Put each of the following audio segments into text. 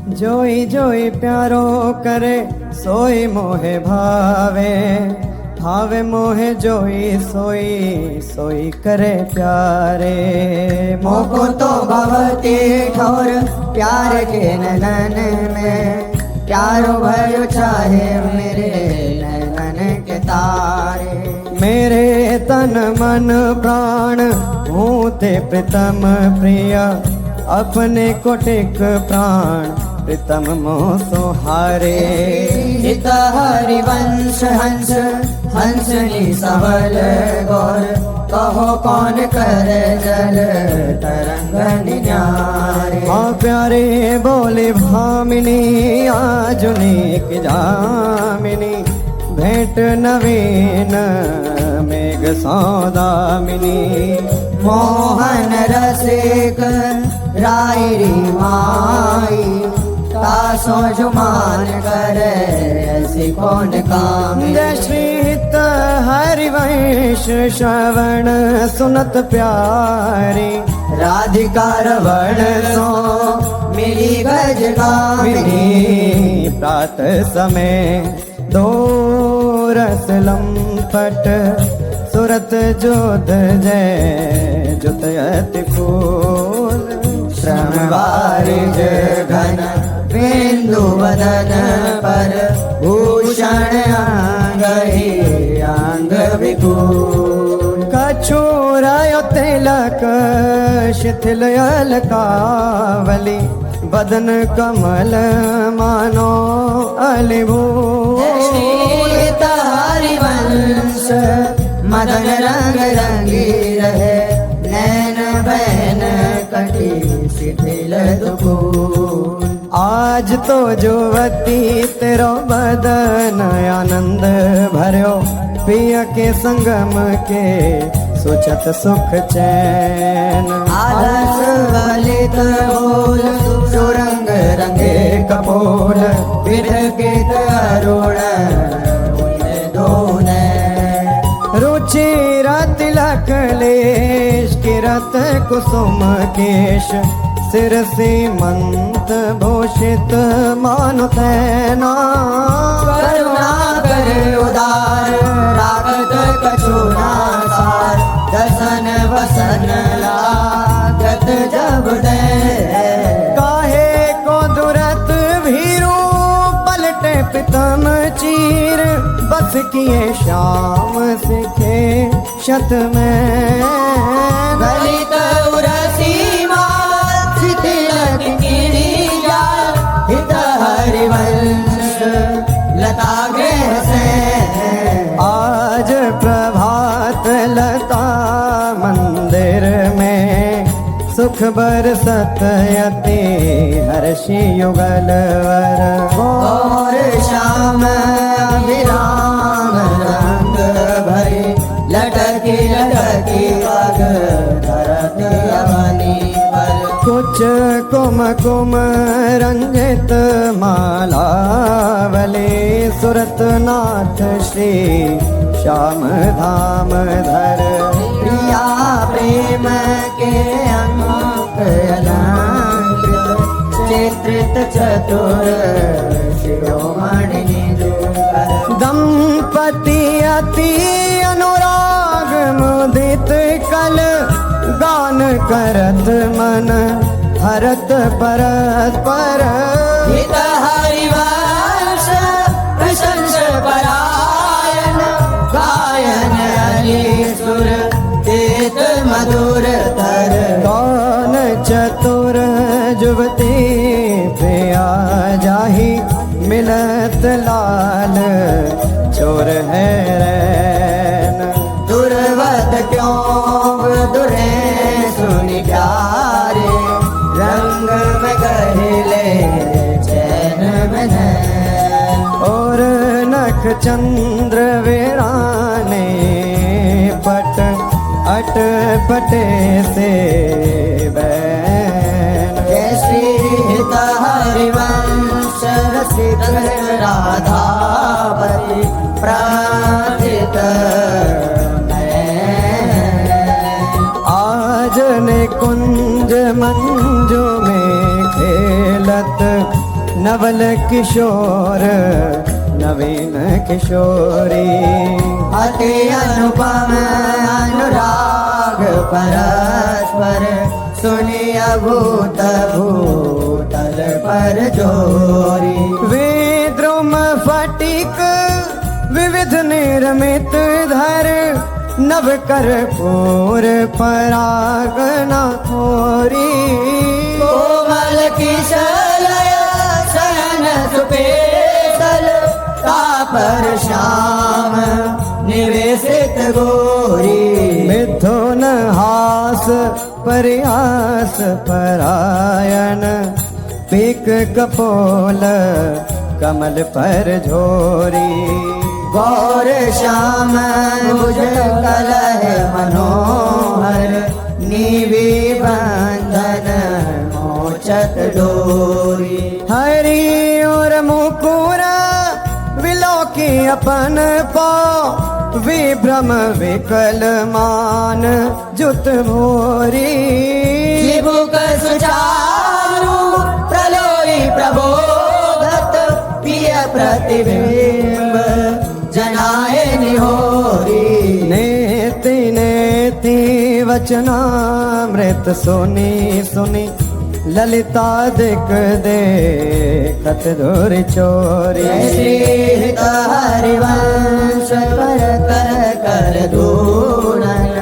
जोई जोई प्यारो करे सोई मोहे भावे, भावे मोहे जोई सोई सोई करे प्यारे। मोको तो भवती ठोर प्यार के नैनन में, प्यारो भयो चाहे मेरे नैनन के तारे। मेरे तन मन प्राण हूँ ते प्रीतम प्रिय, अपने कोटिक प्राण प्रीतम मोह सुहारे। हित हरिवंश हंस हंसनी सबल गौर, कहो कौन कर जल तरंग निन्यारे। हाँ प्यारे बोले भामिनी आजुनिक जामिनी, भेंट नवीन मेघ सौदामिनी। मोहन रसिक रायरी माई, तासो जुमान करे ऐसी कौन कामी। जय श्री हित हरिवंश श्रवण सुनत प्यारी, राधिका रवण सो मिली गज गामिनी। प्रातः समय दो रस लंपट, सुरत जोध जय जुतयति फूल। श्रम वारिज घन बिंदु वदन पर, भूषण अंग ही अंग विपुल। कछुरायो तिलक शिथिल अलकावली, बदन कमल मानो अलिभूल। हरिवंश मदन रंग रंगी रहे, नैन बहन कटी शिथिल दुकूल। आज तो जुवती तेरो बदन आनंद भर्यो, पिया के संगम के सुचत सुख चैन। आलस ललित बोल सुरंग रंगे कपोल, विरकित अरुण दोने। रुचिर तिलक लेश किरत कुसुम केश, सिर सीमंत भूषित मानु तैना। करुणा कर उदार रागत कछुना सार, दसन वसन लागत जब दे। काहे को दुरत भीरू पलटे पितम चीर, बस किए शाम सिखे शत में। गलित उरसी माल शिथिल गिरी जाल, हित हरिवंश लता गृह से। आज प्रभात लता मंदिर में, सुख बरसत यति हर्षि युगल वर। और श्याम विराम रंग भरी, लटकी लटकी पग धरती अवनी पर। कुछ कुम कुम रंजित मालावली, सुरत नाथ श्री श्याम धाम धर। प्रिया प्रेम के अंक अलंकृत, चित्रित चतुर शिरोमणि निजुकर। दंपति अति अनुराग मुदित कल, गान करत मन हरत परस्पर। हित हरिवंश प्रशंस परायण, गायन हरि सुर तेत मधुर तर। कौन चतुर जुवती प्रिया जाही, मिलत लाल चोर है रैन। दुर्वत क्यों दुरे सुनि प्यारे, रंग में गहिले चैन में नैन। और नख चंद्र वीराने पट अट पटे से बैन। जय श्री हित हरिवंश रसिक राधापति, प्रार्थित आज ने कुंज मंजू में खेलत, नवल किशोर नवीन किशोरी अति अनुपम अनुराग परस्पर सुनिय भूत भूतल पर जोरी वेद्रुम फटिक विविध निर्मित धर नव कर पूर परागना खोरी कोमल किशलय शयन सुपेशल तापर श्याम निवेशित गोरी मिथुन हास प्रयास परायण पीक कपोल कमल पर झोरी गौर श्याम मुझ कलह मनोहर नीवी बंधन मोचत डोरी हरि और मुकुरा विलोकी अपन पाओ विभ्रम विकल मान जुत भोरी विभुक सुचारु प्रलोई प्रबोधत प्रिय प्रतिबिंब जनाए निहोरी नेति नेति वचनामृत सुनी सुनी ललिता दिक देखत दूर चोरी श्री हरिवंश कर कर कर दूनन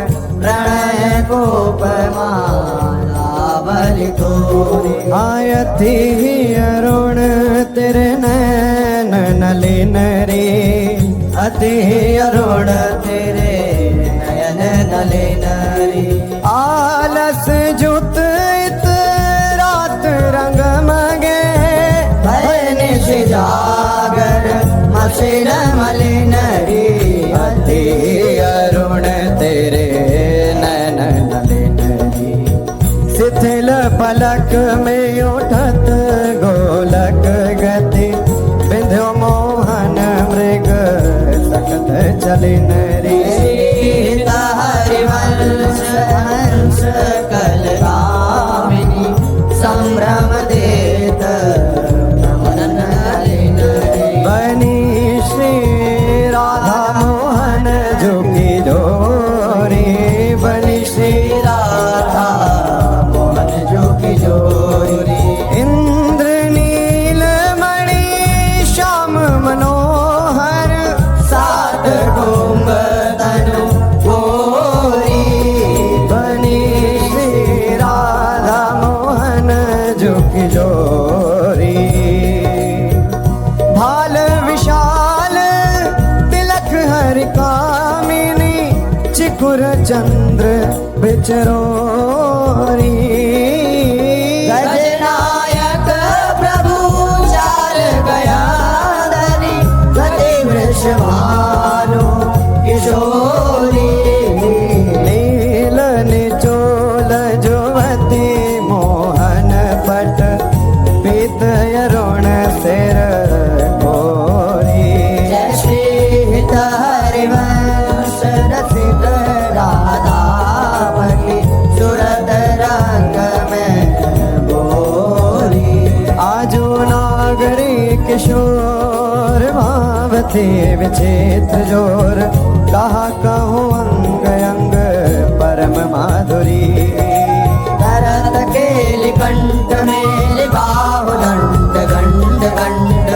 प्रणय कोप मालावल तोरी आयति अरुण तेरे नैन नलिन रे अति अरुण तेरे नयन नलिन रे आलस जुत इत रात रंग मगे भय निशि जागर मसिन मलिन रे अति अरुण तेरे नैन नलिन रे शिथिल पलक में उठत गोलक गति बिंध्यो मोहन मृग सकत चलिन रे हरिवंश हंस कलगामिनी संभ्रम देत नमन नलिन रे बनी श्री राधा मोहन जोगी जोरी बनी श्री राधा मोहन जोगी जोरी इंद्र नील मणि श्याम मनोहर सात कुंभ तनु गोरी बनी श्री राधा मोहन जोगी जोरी भाल विशाल तिलक हरि कामिनी चिकुर चंद्र बिचरोरी गजनायक प्रभु चाल गया धरी गति वृषभानु किशोरी नील निचोल जुवती मोहन पट पीत अरुण सिर गोरी जय श्री हरिवंश रसिक राधापति सुरत रंग में बोरी आजो नागरी किशोर भावती विचित्र जोर कहा कहूँ अंग अंग परम माधुरी भरत केलि कंठ मेलि बाहु दंड गंड गंड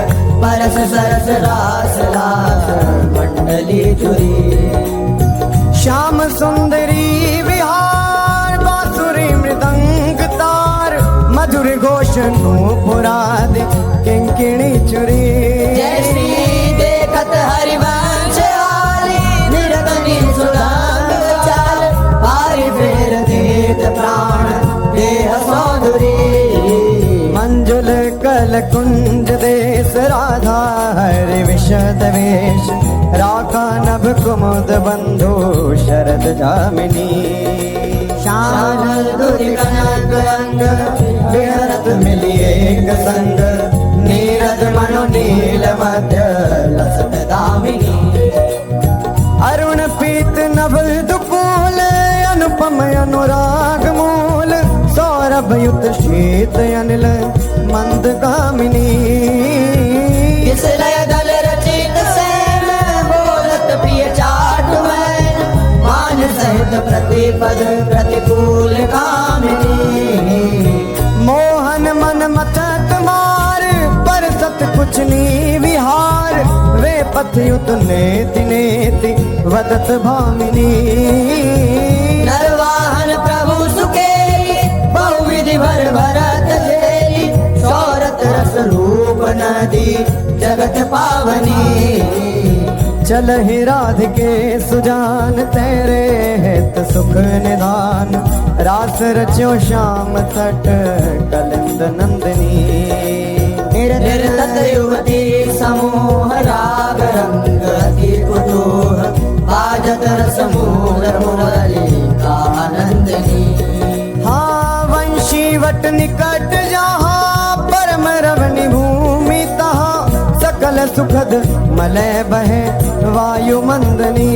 परस सरस रास लास मंडली चुरी श्याम सुंदरी विहार बांसुरी मृदंग तार मधुर घोष नूपुराद किंकिणी चुरी जय श्री देखत हरिवंश आली निरतनी सुरंग चाल पारि फेर देत प्राण देह सौंदरी मंजुल कल कुंज देश राधा हरि विशद वेश राखा नभ कुमुद बंधु शरद जामिनी शानल दुरि कनक अंग विहरत मिली एक संग नीरद मनु नील मध्य लसत दामिनी अरुण पीत नभ दुकूल अनुपम अनुराग मूल सौरभ युत शीत अनिल मंद कामिनी पद प्रतिकूल कामिनी। मोहन मन मथत मार पर सत कुछ नी विहार वे पथयुत नेति नेति वदत भामिनी। नरवाहन प्रभु सुखेली बहुविधि भर भरत झेली सौरत रस रूप नदी जगत पावनी। चलहि राधिके सुजान तेरे हित सुख निधान रास रच्यो श्याम तट कलिंद नंदिनी। निर्तत युवती समूह राग रंग अति कुतूह बाजत रस मूल मुरली आनंदनी। हाँ वंशी वट निकट जहाँ परम रवनि भूमि तहाँ सकल सुखद मलय बहे वायु मंदनी।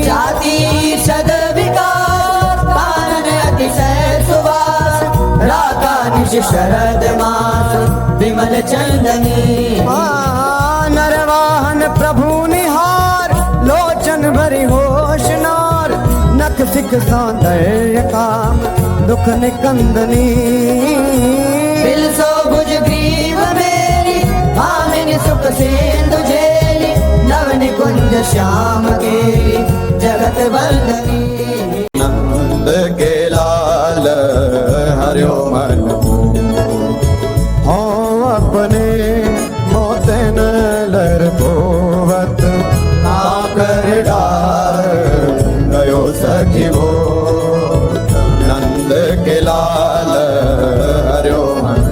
जाति सद विकार कानन अतिशय सुवास राका निश शरद मास विमल चंदनी। हाँ नरवाहन प्रभु निहार लोचन भरी होशनार नख सिख सौंदर्य काम दुख निकंदनी। बिलसो भुज ग्रीव मेरी भामिनी सुख सिंधु झेली नवन कुंज श्याम केली जगत वंदनी। नंद के लाल हरियो मन हो अपने मोतन लर पोवत आकर डार गयो सखी वो। नंद के लाल हरियो मन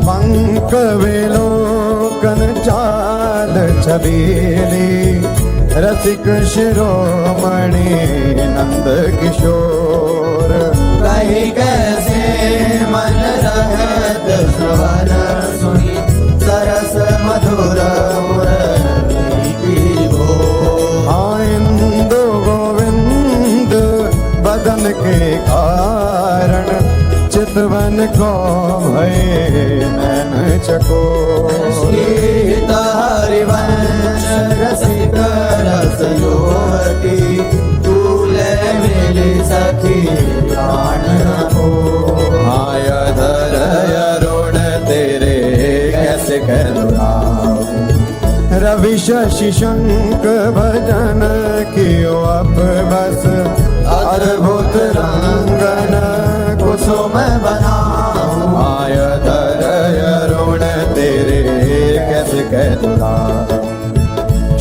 पंक विलोकन चाल छबीली रसिक शिरोमणि नंद किशोर। कही कैसे मन रहत श्रवण सुनी सरस मधुर मुरली की बोल। इंदु गोविंद बदन के कारण चितवन को भय नैन चकोर। गीत हरिवंश रसिक रस युवती तूले मिली सखी प्राण को। आया धर अरुण तेरे कैसे करूँ रवि शशि शंक भजन कियो अप बस अद्भुत रंगन कुसुम बनाऊं। आया धर अरुण तेरे कैसे करूँ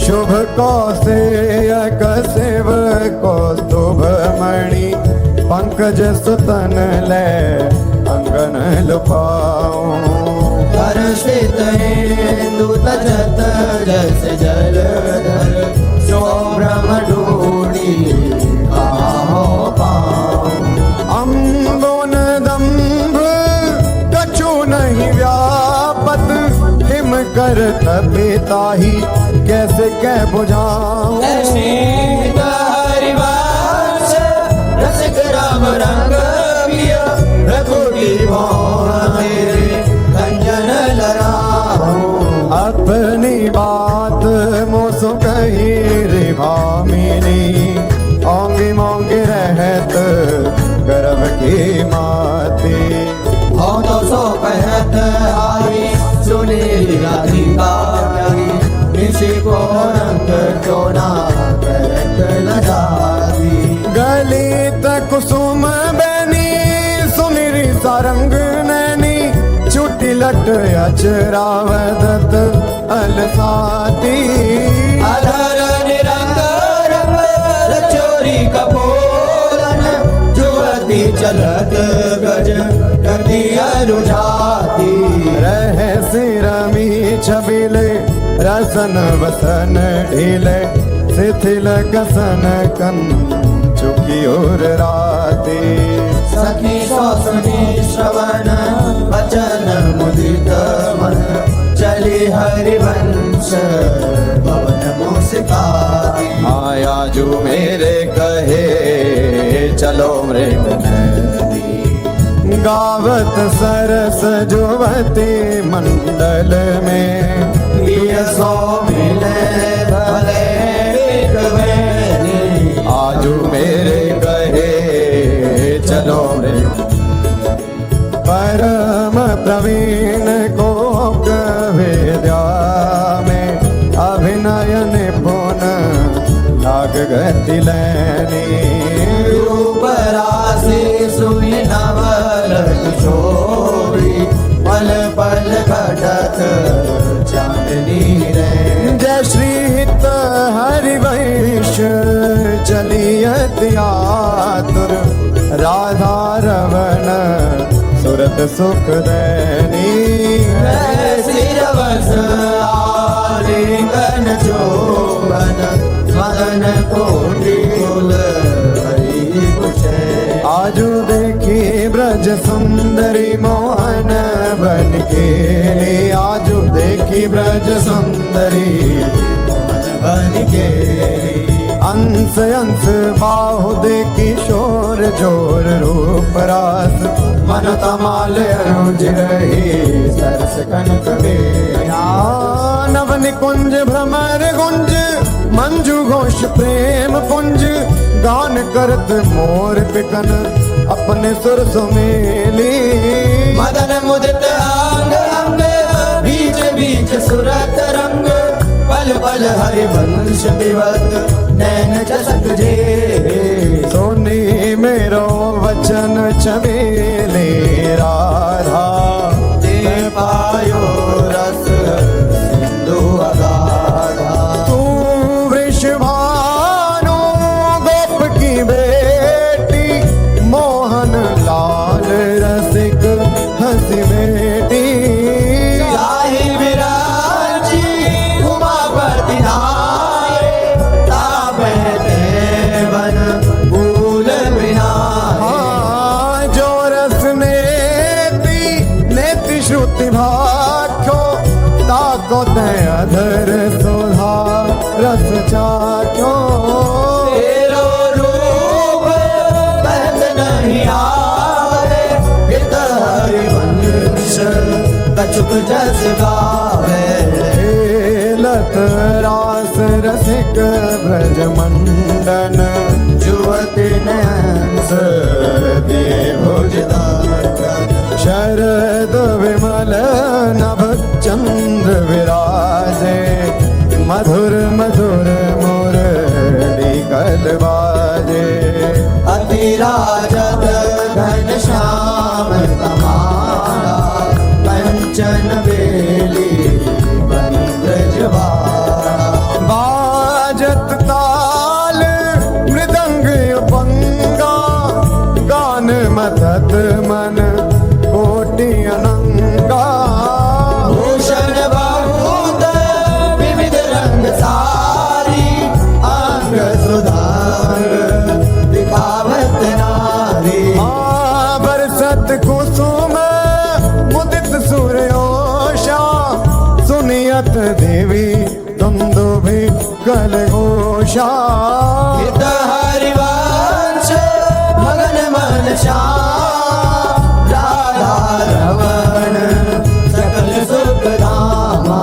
शुभ कौशेयक शिव कौस्तुभ मणि पंकज सुतन ले अंगन लुपाऊं। हर्षित इंदु तजत जस जलधर शोभ्रम ढूंढी काहो पाऊं। अम्बोन दम्भ कछु नहीं व्यापत हिम कर तपिताही कैसे कह बुझाऊं। गीत हरिवंश रसिक राम रंग पिया रघुकी मोह मेरे कंजन लराऊं। अपनी बात मोसो कही रे भामिनी ओंगी मोंगी रहत गर्भ की माती। हो तो सो कहत आई सुनी राधिका ऋषि को रंग चोना करत लजाती। गलित कुसुम बैनी सुनिरी सारंग नैनी छुटी लट अचरावदत अलसाती। अधर निरंग रंग चोरी कपोलन जुवती चलत गज गति अनुजाती। रह सिरमी छबिले रसन वसन ढीले शिथिल कसन कन चुकी और राती। सखी सुनी श्रवण वचन मुदित मन चली हरिवंश भवन मुस्काती। आया जो मेरे कहे चलो मृग नदी गावत सरस जुवती मंडल में सो मिले भले एक वेणी। आजू मेरे कहे चलो रे परम प्रवीण को विद्या में अभिनय निपुण लाग गति लैनी रूप राशि सुई नवल किशोरी पल पल घटत चांदनी रे जय श्री हित हरिवंश चलियत आतुर राधा रमन सुरत सुख दैनी सिरवस आलिंगन जोबन मदन कोटि कुल हरि कुशे आजू देखी ब्रज सुंदरी मोहन बन के आजू देखी ब्रज सुंदरी बन के अंश अंश बाहु देखी शोर जोर रूप रास मन तमाल अनुज रही सरस कनक बेया नव निकुंज भ्रमर गुंज मंजू घोष प्रेम पुंज गान करत मोर पिकन अपने सुर सुमेली मदन मुदित अंग अंग बीच बीच सुरत रंग पल पल हरिवंश विवत नैन चसक जे सोनी मेरो वचन चमेले राधा दे पायो रस सिंधु अगाधा तू वृषभानु गोप की बेटी मोहन लाल रसिक हंसी बेटी जाहि विराजी उमापति नारे तापे देवन भूल विनाश हाँ जो रस नेति श्रुति भाख्यो ताको ते अधर सुधा रस चाख्यो तेरो रूप बहत नहीं आवे हित हरिवंश कछुक जस गावे लत रास रसिक ब्रज मंडन जुवति नंस दे भुजदान शरद विमल नभ चंद्र विराजे मधुर मधुर मुरली कलबाजे अति राजत घन श्याम तमारा कंचन बेली बन ब्रजवाड़ा बाजत ताल मृदंग पंगा गान मदत मन कोटि अनंगा भूषण बहुत विविध रंग सारी अंग सुधार दिखावत नारी बरसत कुसुम मुदित सूर्योषा सुनियत देवी दुंदुभि कल घोषा हित हरिवंश मगन मन श्याम राधा रमण सकल सुख धामा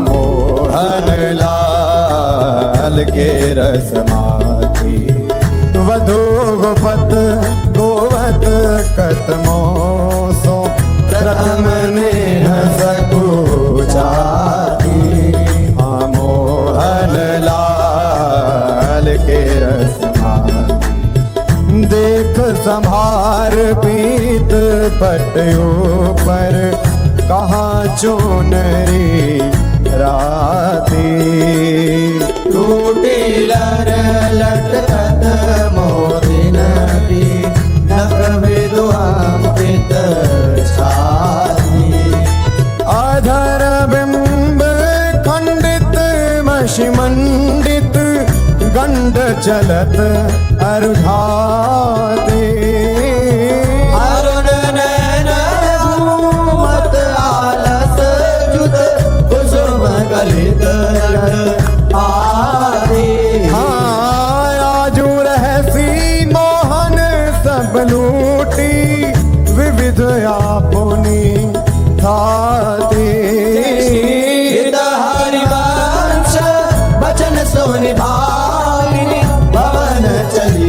मोहन लाल के रसमाती वधु गोपत गोवत कतमो सो प्रथम ने सकुचाती मोहन लाल के रसमाती देख संभार पीत पटयो पर कहाँ चोनरी राती टूटी लर लटकत मोदिन की नख विद्वान पित छाती अधर बिंब खंडित मषि मंडित गंड चलत अरुझाते अरुण नयन घूमत आलस जुत कुसुम गलित आदि आजू रहसी मोहन सब लूटी विविध आपुनी थाती हित हरिवंश बचन सुनि भागिनी भवन चली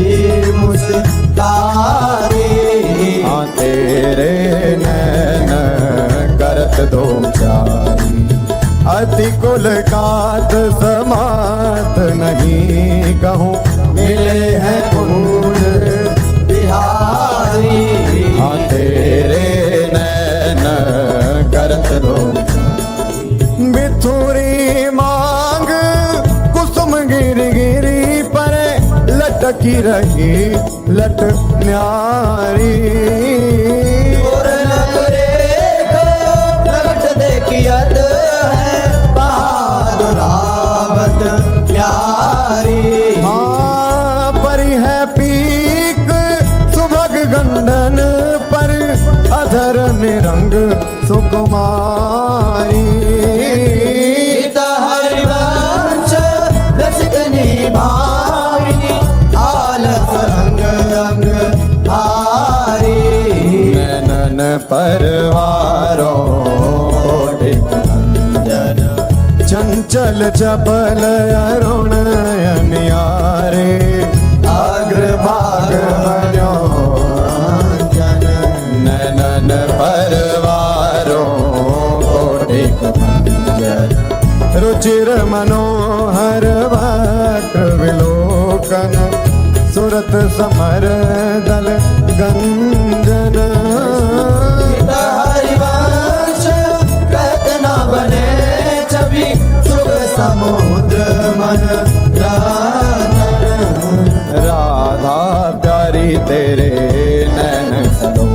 अति कुल कात समात नहीं कहूँ, मिले हैं फूल बिहारी। हाँ तेरे नैन करत लो बिथुरी मांग कुसुम गिरी गिरी पर लटकी रही लट न्यारी। और नगरेख प्रगट देखियत है बहादुरावत प्यारी। हाँ परी है पीक सुभग गंडन पर अधर निरंग सुकुमारी। सीता हरिवंश रसिक निभाविनी आलस अंग अंग भारी। नैनन परवारो रंजन चंचल चपल अरुण अनियारे अग्रभाग मनोरंजन। नैनन परवारो रंजन रुचिर मनोहर वक्र विलोकन सुरत समर दल गंजन। सीता हरिवंश कहत न बने छवि सुख समुद्र मन रंजन। राधा प्यारी तेरे नैन सलो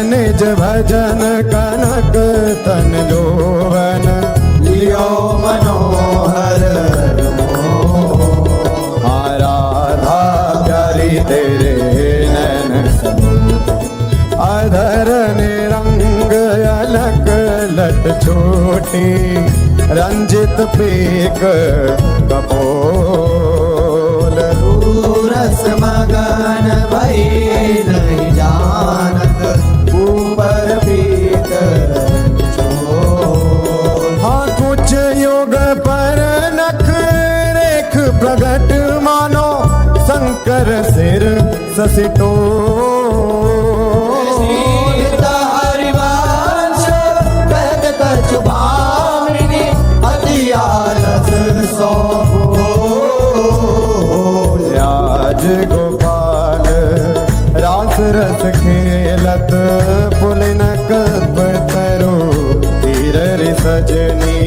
निज भजन कनक तन लोवन लियो मनोहर हाँ राधा प्यारी तेरे नैन सलो अधर निरंग अलक लट छोटी रंजित पीक कपोल। रस मगन भई नहीं जानत ऊपर भीतर चोर। हाँ कुछ योग पर नख रेख प्रगट मानो शंकर सिर ससिटो। सीता हरिवंश कहत कछु भामिनी अति आलस सो। राज गोपाल रास रस खेलत पुलिन कल्प तरु तीर सजनी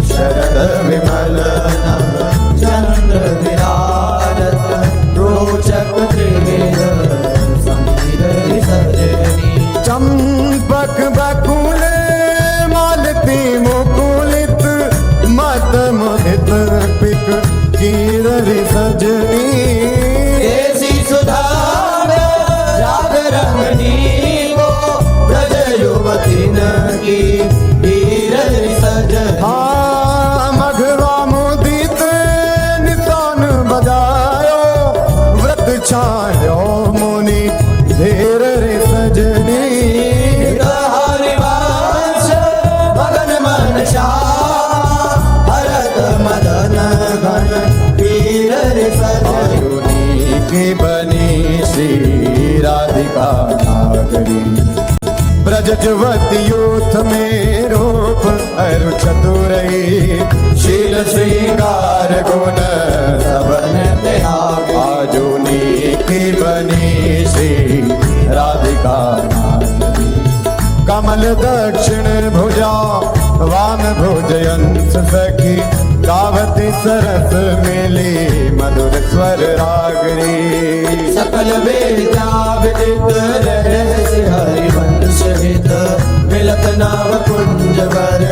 शरद विमल नभ चंद्र विराजत रोचक त्रिविध समीर सजनी। चंपक बकुल मालती मुकुलित मत मुदित पिक कीर सजनी। देसी सुधा राग रंगनी को ब्रज युवती की वीर सजनी। हाँ मघवा मुदित निशान बजायो व्रत छायो मुनि धीर सजनी। हरिवंश मगन मन शाह भरत मदन घन वीर सजनी। की बनी श्री राधिका नागरी ब्रज जुवती यूथ में रूप अरु चतुरई शील श्रृंगार गुण सबन त्याग। आजुनी की बनी श्री राधिका नागरी कमल दक्षिण भुजा वाम भुजयंस सखी गावती सरस मिली मधुर स्वर रागरी। सकल वेदा विदित रहस्य हरिवंश हित मिलत नाव कुंज वर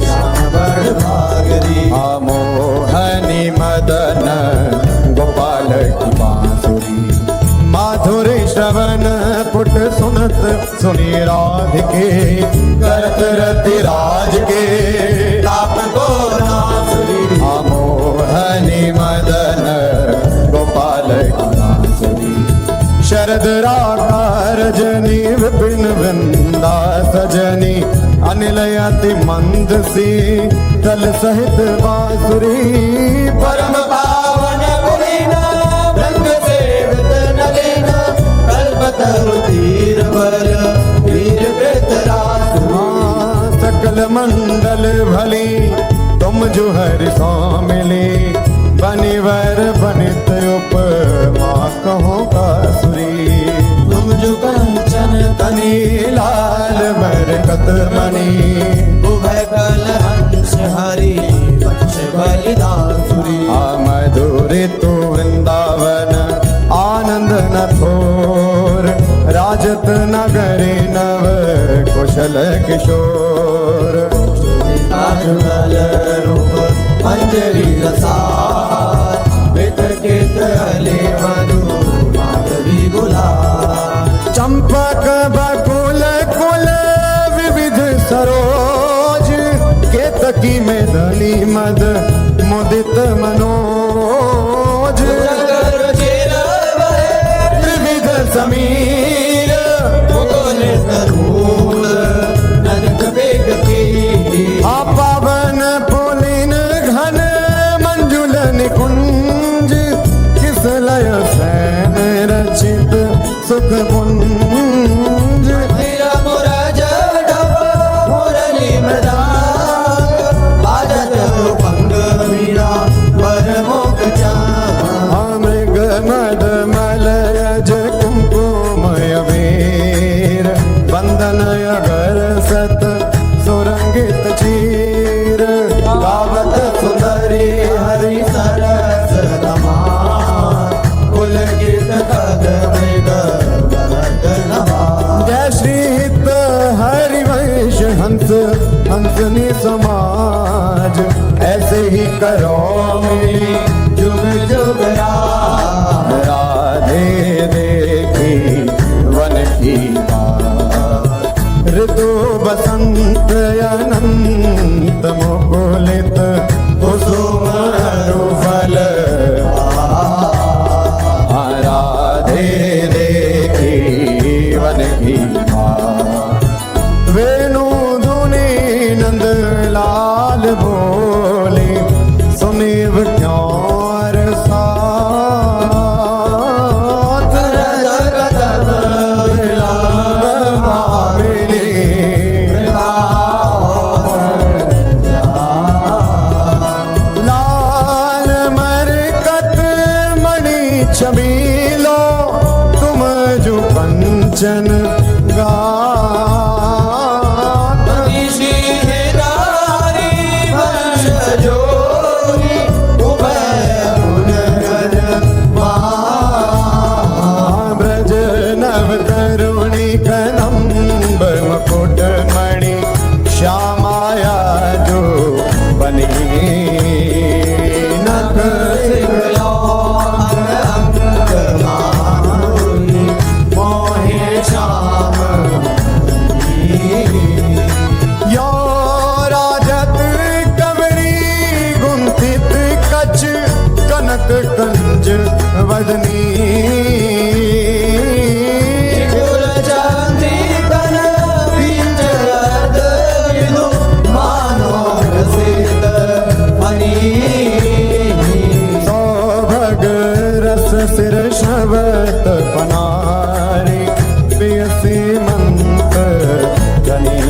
श्याम बड़ भागरी। मोहनी मदन गोपाल की बांसुरी माधुरी श्रवण पुट सुनत सुनी राधिके करत रति राज के ताप को नासुरी। मोहनी मदन गोपाल की बांसुरी शरद राका रजनी विपिन वृंदा सजनी अनिलयति मंद सी तल सहित बांसुरी। परम पावन पुरीना रंग सेवित नलिन कल्पतरु तीर बल वीर कृतरासु। सकल कुशल मंडल भली तुम जो हरि सो मिली बनिवर बनित उपमा कहो बासुरी तुम जो कंचन तनी लाल बरकत मणि उभय कल हंस हरि वंश बलिदासुरी आ मधुरे तो वृंदावन आनंद न थोर राजत नगरी नव कुशल किशोर काजल रूप मंजरी रसार वित केत हले मधु माधवी गुलाल चंपक बकुल कुल विविध सरोज केतकी में धनी मद मुदित मनोज कर चेर वह विविध समीर मुकुल करूल नदक बेग की आ पावन पुलिन घन मंजुल निकुंज किस लय सैन रचित सुख पुंज मेरा मुराज ढप मुरली मृदांग बाजत भंग मीरा वर मुख चांद मृग मद मलयज कुंकुमय वीर बंदन अगर सत सुरंगित चीर गावत सुंदरी हरि सरस तमाम पुलकित कद मृग भरत नवार जय श्री हित हरिवंश हंस हंसनी समाज ऐसे ही करो मेरी जुग जुग राम राधे देखी वन की बात ऋतु बसंत अनंत मुकुलित कुसुम फल राधे देखी वन की बात वेणु धुनी नंद लाल बोले सुनिव क्यों साथ लाल मरकत मणि छबीलो तुम जो पंचन गात ऋषि हेरारी वंश जोगी उभय गुण गण महा ब्रज नव तरुणी कदम्ब मुकुट मणि श्यामाया जो बनी नख यो राजत कवरी गुंथित कच कनक कंज वदनी सौभग रस सिर शवत पनारी पियसी मंत जनी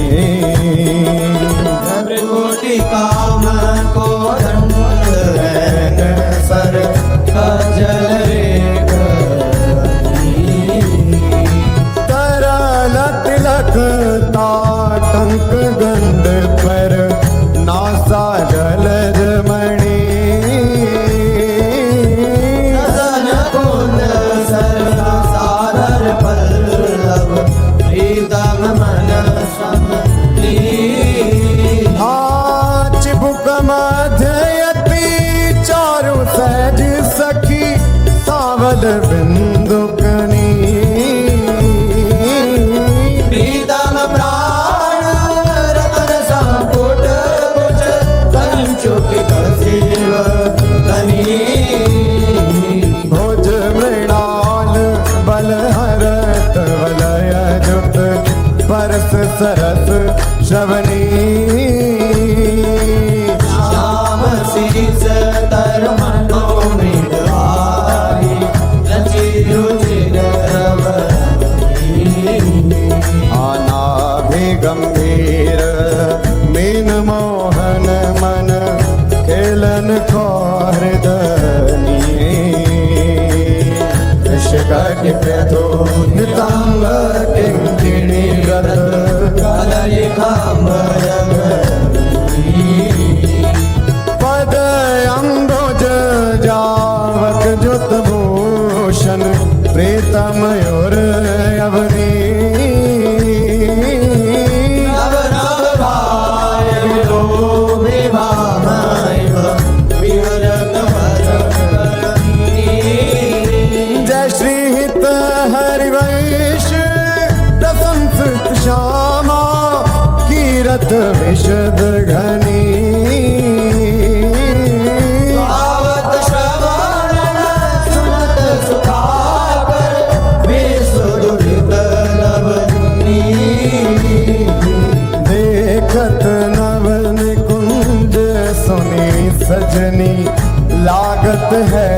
कोटि काम को दंड सर कजल रेख तरल तिलक ताटंक गंध पर नासा जलज मणि सन कुंद सर सादर पल्लव प्रीतम मन समली चिबुक मध्ययति चारु सहज सखी सावल बिंदुकनी प्रीतम प्राण रतन संपुट कुच कंचुक कसीव कनी भुज मृणाल बल हरत वलय जुत परस सरस श्रवणी श्याम शीस तर मनोनिधारी रचि रुचिर रवनी आनाभि गंभीर सौहृदनी ऋषिकटि प्रथो नितांग किंकिणी व्रत पद अम्बोज जावक जुत भूषण प्रेत मयूर अवनी जय श्री हित हरिवंश प्रशंसित श्यामा कीरत विशद घनी देखत नवन कुंज सुनी सजनी लागत है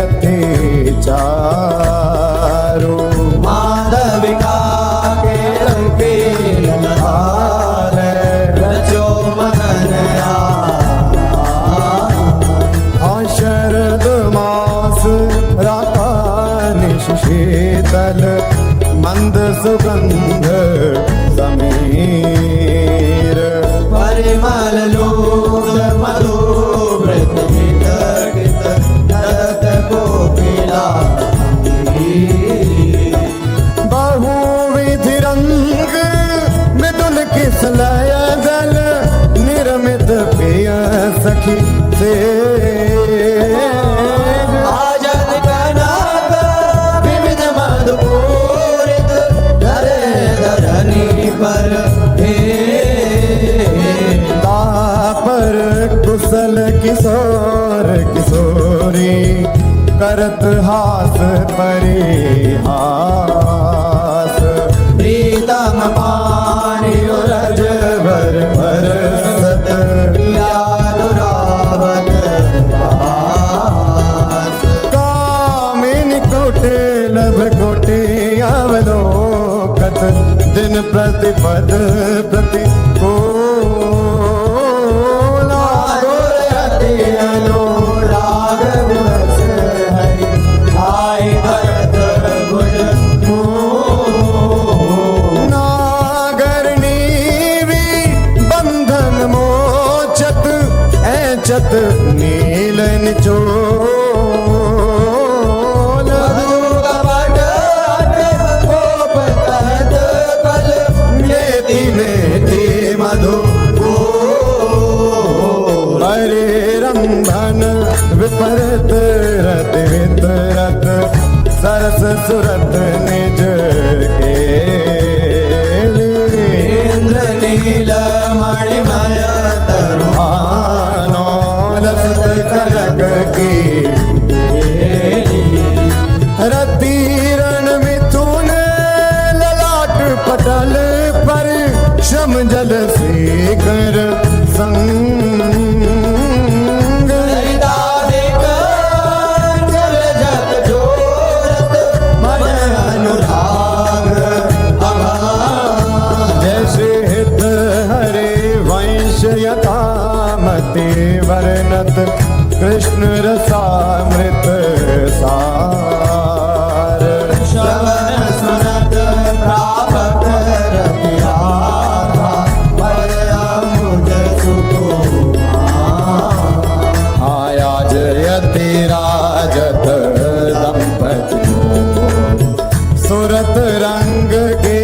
अति चारो माधविका के रंगे ललहार रचो मदन शरद मास राका शीतल मंद सुगंध समीर परिमल लोल मधु व्रत वितरित नरत कोकिला बहुविधि रंग मिथुन किसलय दल निर्मित प्रिय सखी से आजन कनक विविध मधुपूरित धरे धरनी पर तापर कुशल किशोर किशोरी करत हास परिहास प्रीतम पानी रज भर भर सत यादुरावत कामिनी कोटे लभ कोटे अवलोकत दिन प्रतिपद प्रति को चत नील निचोल नेति मधु हरे रंभन विपरत रत वितरत सरस सुरत निज के इंद्र नील मणिमय तरुहानो लसत कनक की रतीरण मिथुन ललाट पटल पर श्रम जल सेकर संग जल जग जोरत मन अनुराग जैसे हित हरे वंश यथामति वर्णत कृष्ण रसामृत सार श्रवण सुनत प्रापत रतियाथा पर अमुद सुकुमार आया जयति राजत दंपति सुरत रंग के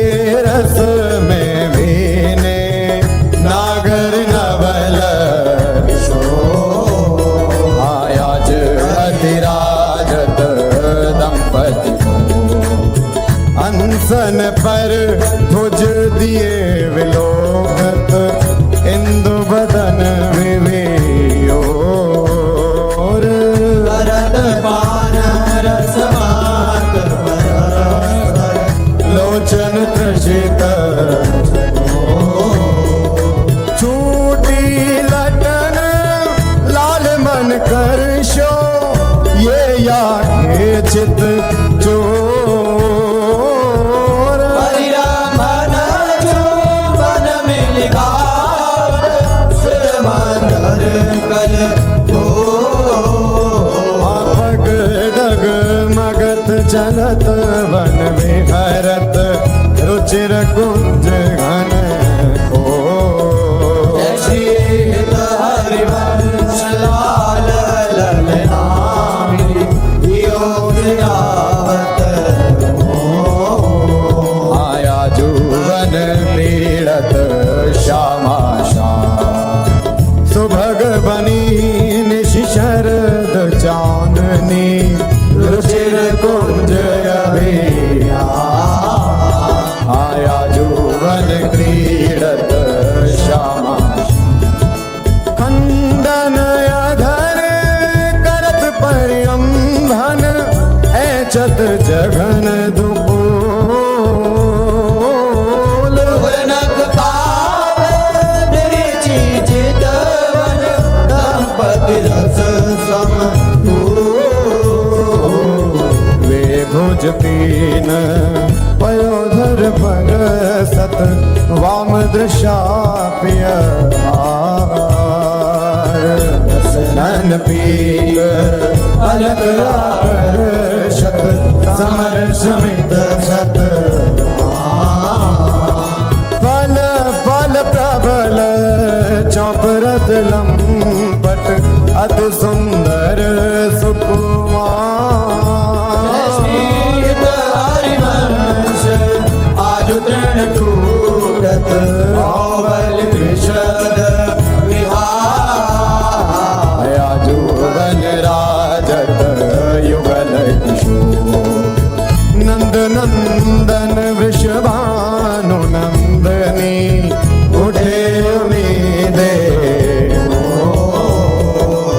रस में भीने नागर नवल आया जयति राजत दंपति अंसन पर भुज दिए विलोकत इंदु बदन विवेयोर भरत पान रसमात लोचन त्रषित छूटी लटन लाल मन कर शो ये या के चित चोर परिरमण जो चिर कुंज घन को जय श्री हित हरिवंश लाल ललनामी योग गावत आया जुवन पीड़त श्यामा श्याम सुभग बनी निशि शरद चांदनी रुचिर कुंज अभिया आया जुवन क्रीडत श्यामा खंडन अधर करत परियंभन ऐचत जघन दुपोल नख पाव निरिचि चितवन दंपति रस सम वे भुज पीन पयोधर बरसत वाम दृशाप्य नन पीक अलग आकर्षक समर समित सत फल फल प्रबल चौपरत लंपट अति सुंदर सुकुमार श्रीत हरिवंश आज तृण टूटत औबल कृषद विहार आजुवन राजत युगल किशोर नंद नंदन वृषभानु नंदनी उठे उम्मीदे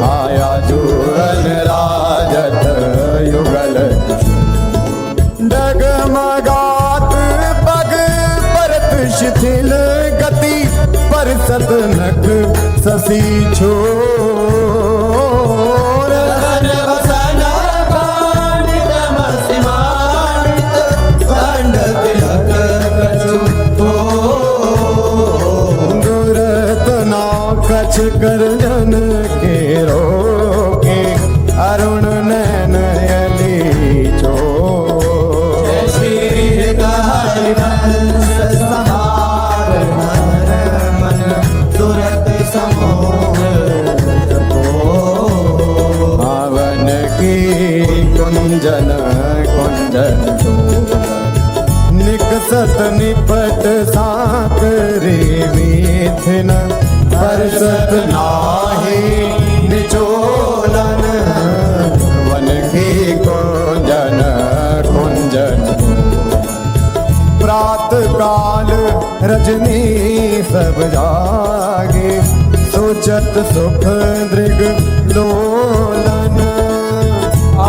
आया जुवन राजत युगल डगमगात पग परत शिथिल गति परसत नख ससी छोर धन वसन पांडित मसिमानित दंड तिलक कछु दुरतना कछ कर जन के रोके अरुण नैन यली चो जय श्री हरिवंश समार नर मन सुरत समोह पावन की कुंजन कुंजन निकसत निपट साकरे मिथिन परसत नाही निचोलन वन की कुंजन कुंजन प्रात काल रजनी सब जागे सोचत सुख दृग लोलन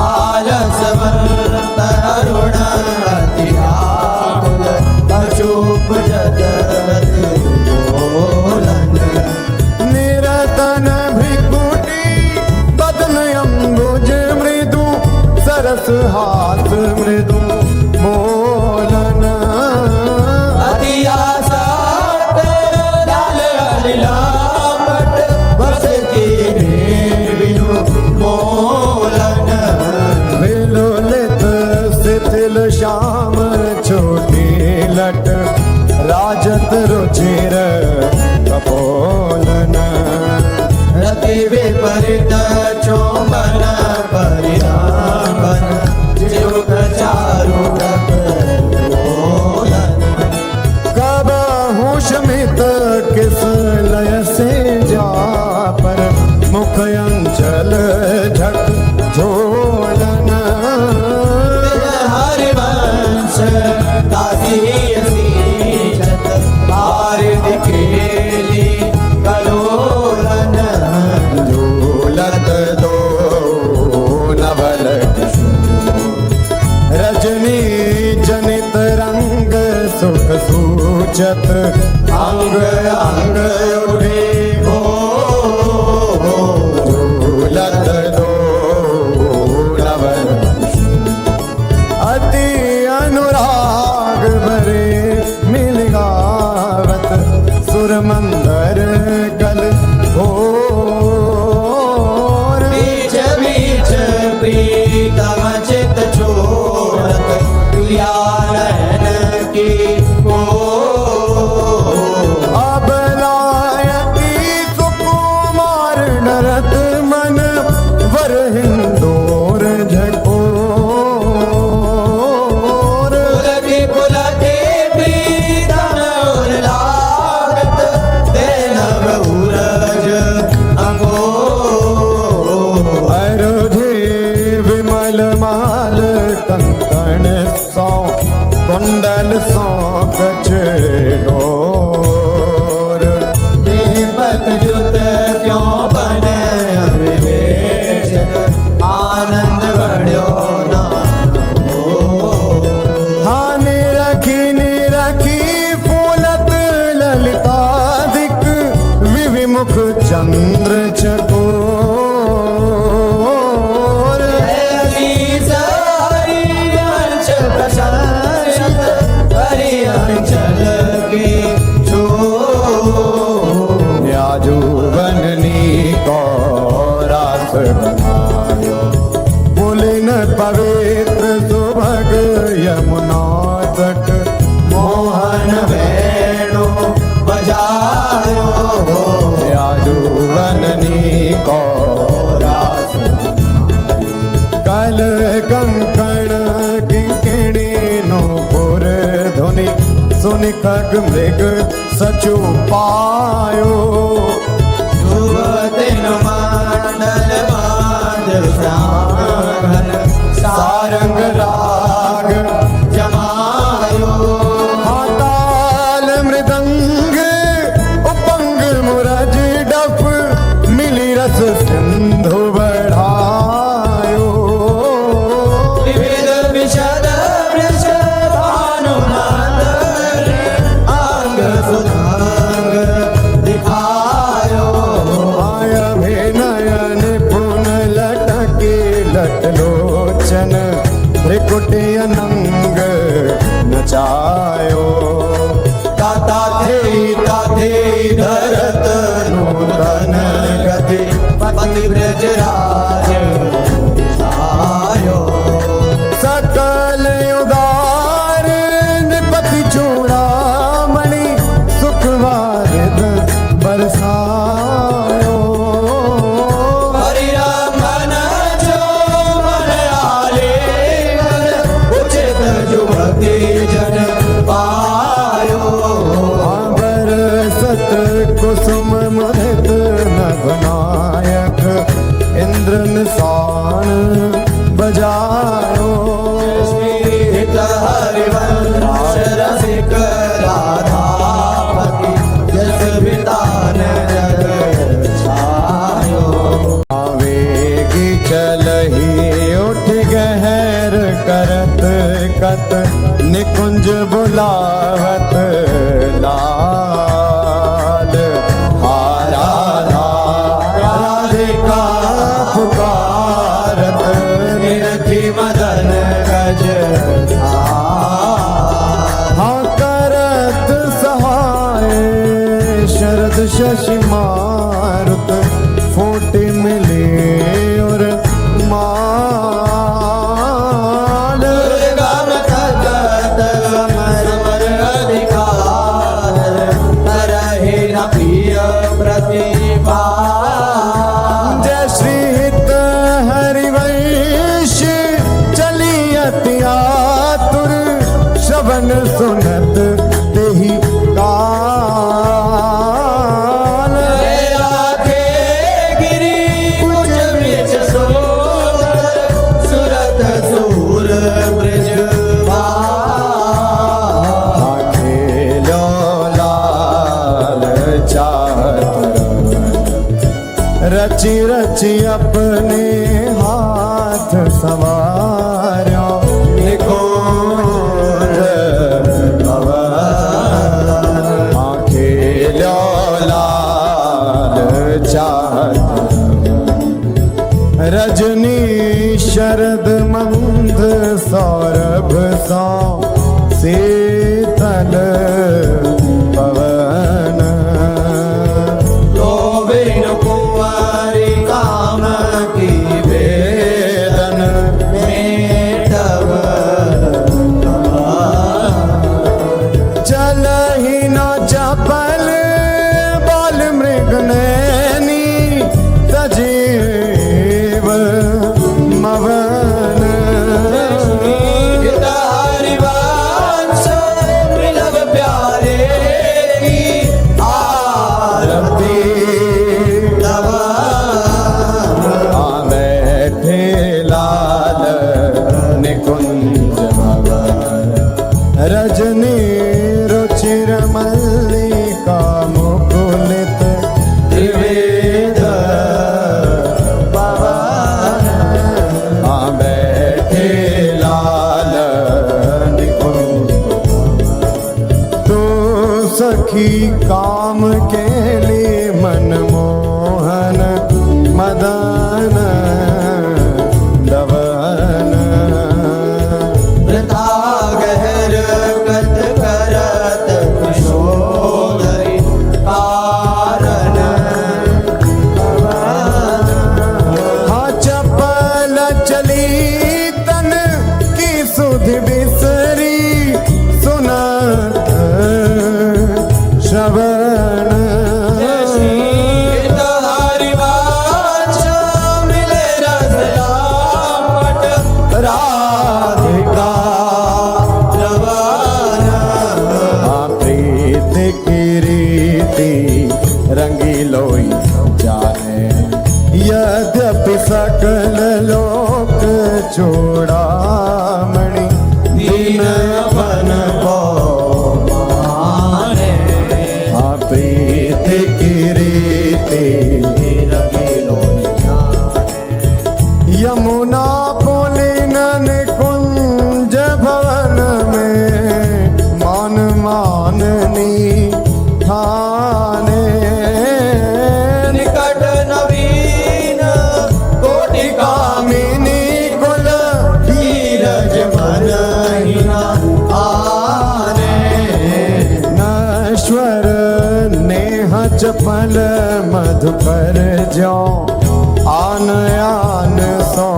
आलसवंत अरुण अति आकुल अचूप जगत बोलन निरतन भृकुटी बदन अम्बुज मृदु सरस हाथ मृदु बोलन अति आसक्त लाल हरिलापट बस कीने बिनु मोलन विलोलित शिथिल श्याम छोटी लट राजत रुचिर कपोलन रति विपरीत चोमन परिधान जुग चारु कबहु शमित किस लय से जा पर मुख अंचल झक झोलन हरिवंश दासी सीजत आरद केली कलोलन झूलत दो नवल रजनी जनित रंग सुख सूचत अंग अंग उठे हो झूलत दो नवल अति अनुराग भरे मिल गावत सुर मंदर कल भोर बीच बीच प्रीतम चित छोड़त प्रिया नयन की चंद्र चकोर ऐसी सारी वंश प्रशंसित हरि अंचल के छोर याजुवननी को रास बनायो पुलिन पवित्र सुभग यमुना तट मोहन वेणु बजायो याजुवननी को रास कल कंकण किंकिणी नो पुर ध्वनि सुनि खग मृग सचु पायो शुभ दिन मंडल बांध श्याम घन सारंग राग जमायो ताल मृदंग उपंग मुरज डफ मिली रस सिंधु बढ़ायो विविध विशद वृष भानुनंद अंग सुधांग दिखायो आय अभिनयन पुन लटके लटलोचन त्रिकुटी अनंग नचायो ताता थे धरत नूतन गति पति ब्रज राज आयो सकल उदार निपति चूड़ामणि सुखवारिद बरसायो हरि राम मन जो मन आले उचित जुवती जन पायो बरसत कुसुम मुदित नभनायक इंद्र निशान बजायो स्मित हरिवंश रसिक राधापति जस बितान जग छायो आवेगी चलही उठ गहर करत कत निकुंज बुलावत लाल हारा राधिका पुकारत निरखी मदन गज हाँ करत सहाय शरद शशि मारुत फोटे मिले और माल दुर्गम तगत समर मर अधिकार तरहि न प्रिय प्रतिभा जय श्री हित हरिवंश चली अति आतुर श्रवण सुनत तेहि काल राखे गिरि कुछ बिच सोदर सुरत सूर ब्रज खेलो लाल चातुर रचि रचि अपने हाथ सवार्यो निकुंज भवन खेलो लाल चातुर रजनी शरद मंद सौरभ सौ शीतल पवन गोविंद कुंवारी काम की वेदन मेटव चल ही न चपल बाल मृग नैनी सजीव मवन हरिवंश मिलव प्यारे की आरती तव बैठे लाल निकुंज भवन रजनी रुचिर मल्लिका मुकुलित त्रिवेद पवन बैठे लाल निकुंज तो सखी काम के लिए मन मोह मदन दवन वृथा गहर कत करत कुशोदरी कारण हाँ चपल चली तन की सुध बिसरी सुनत श्रवण तारी वाचा मिले रसलापट राधिका रवाना प्रीत की रीति रंगीलोई जाने यद्यपि सकल लोक चूड़ामणि दीन अपन को माने प्रीत की रीति यमुना पुलिनन कुंज भवन में मान माननी थाने निकट नवीन कोटि कामिनी कुल धीरज मन आने नश्वर नेह चपल मधुकर जो आन आन सो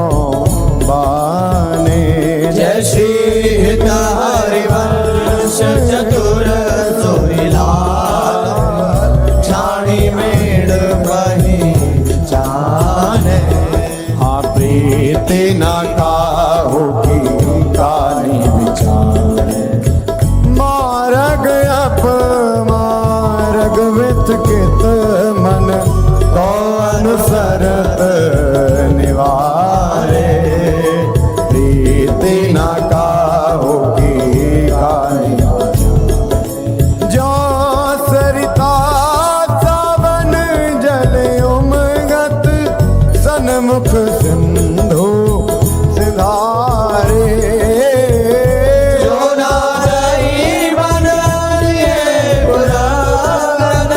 बाने जय श्री हित हरिवंश चतुर सोहिलाल छाणी मेड़ वही जाने प्रीति न काहू की कानी विचार मार्ग अपमार्ग वित कित मन तो अनुसरत निवारे प्रीति न काहू की कानी जो सरिता सावन जल उमगत सन्मुख सिंधु सिधारे जो नारई बन लिए पुराण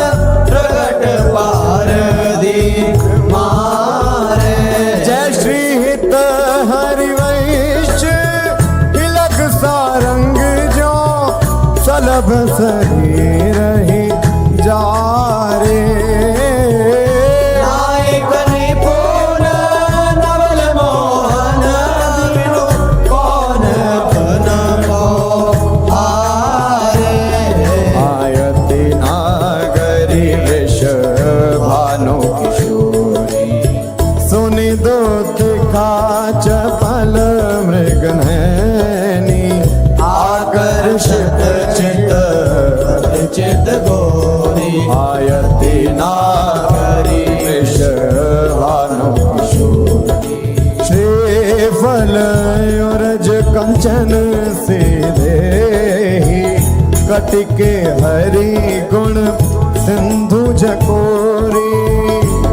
प्रगट पार दी मारे जय श्री हित हरिवंश तिलक सारंग जो सलभ सही रही जा रे नायक निपुण नवल मोहन बिनु कौन बन को हारे आयति नागरी विष भानु किशोरी सुनि दूत का चपल मृगनैनी आकर्षित चित चित गोरी आयति नागरी विष भानु किशोरी श्रीफल युरज कंचन सीधे कटिके हरि गुण सिंधु झकोरी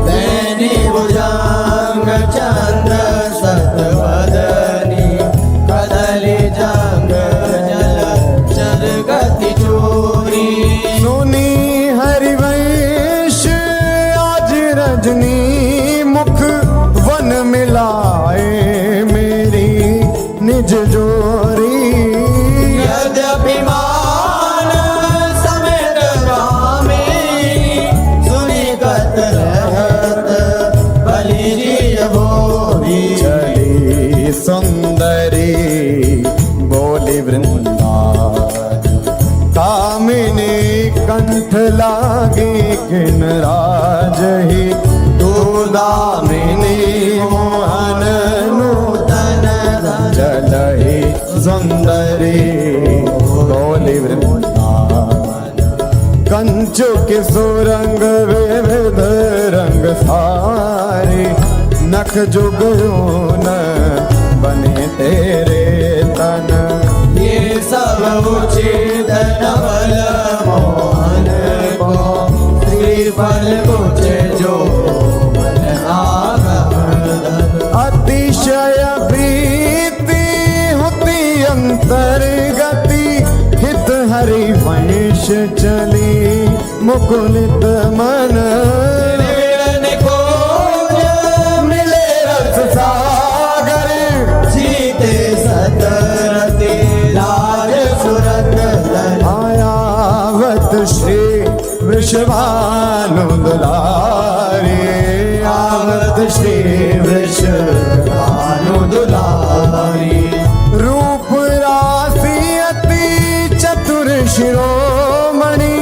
दैनी भुजंग चंद्र सतवदनी कदली जंग जल चर गति चोरी सुनी हरिवंश आज रजनी मुख वन मिलाए मेरी निज जोरी यद्यपि मान समेत स्वामी सुनी कत रहत बलि भोरी चली सुंदरी बोली वृंदावन कामिनी कंठ लागी किन राज ही तू दामिनी मोहन नूतन जलहि सुंदरी बोली वृंदावन कंचु के सुरंग विविध रंग सारे नख जुगुन बने तेरे तन ये सब उचित नवल मोहन को श्रीफल कुछ जो मन आगमन अतिशय प्रीति होती अंतर्गति हित हरि वंश चली मुकुलित मन भानु दुलारी आवत श्री वृष भानु दुलारी रूप राशि अति चतुर शिरोमणि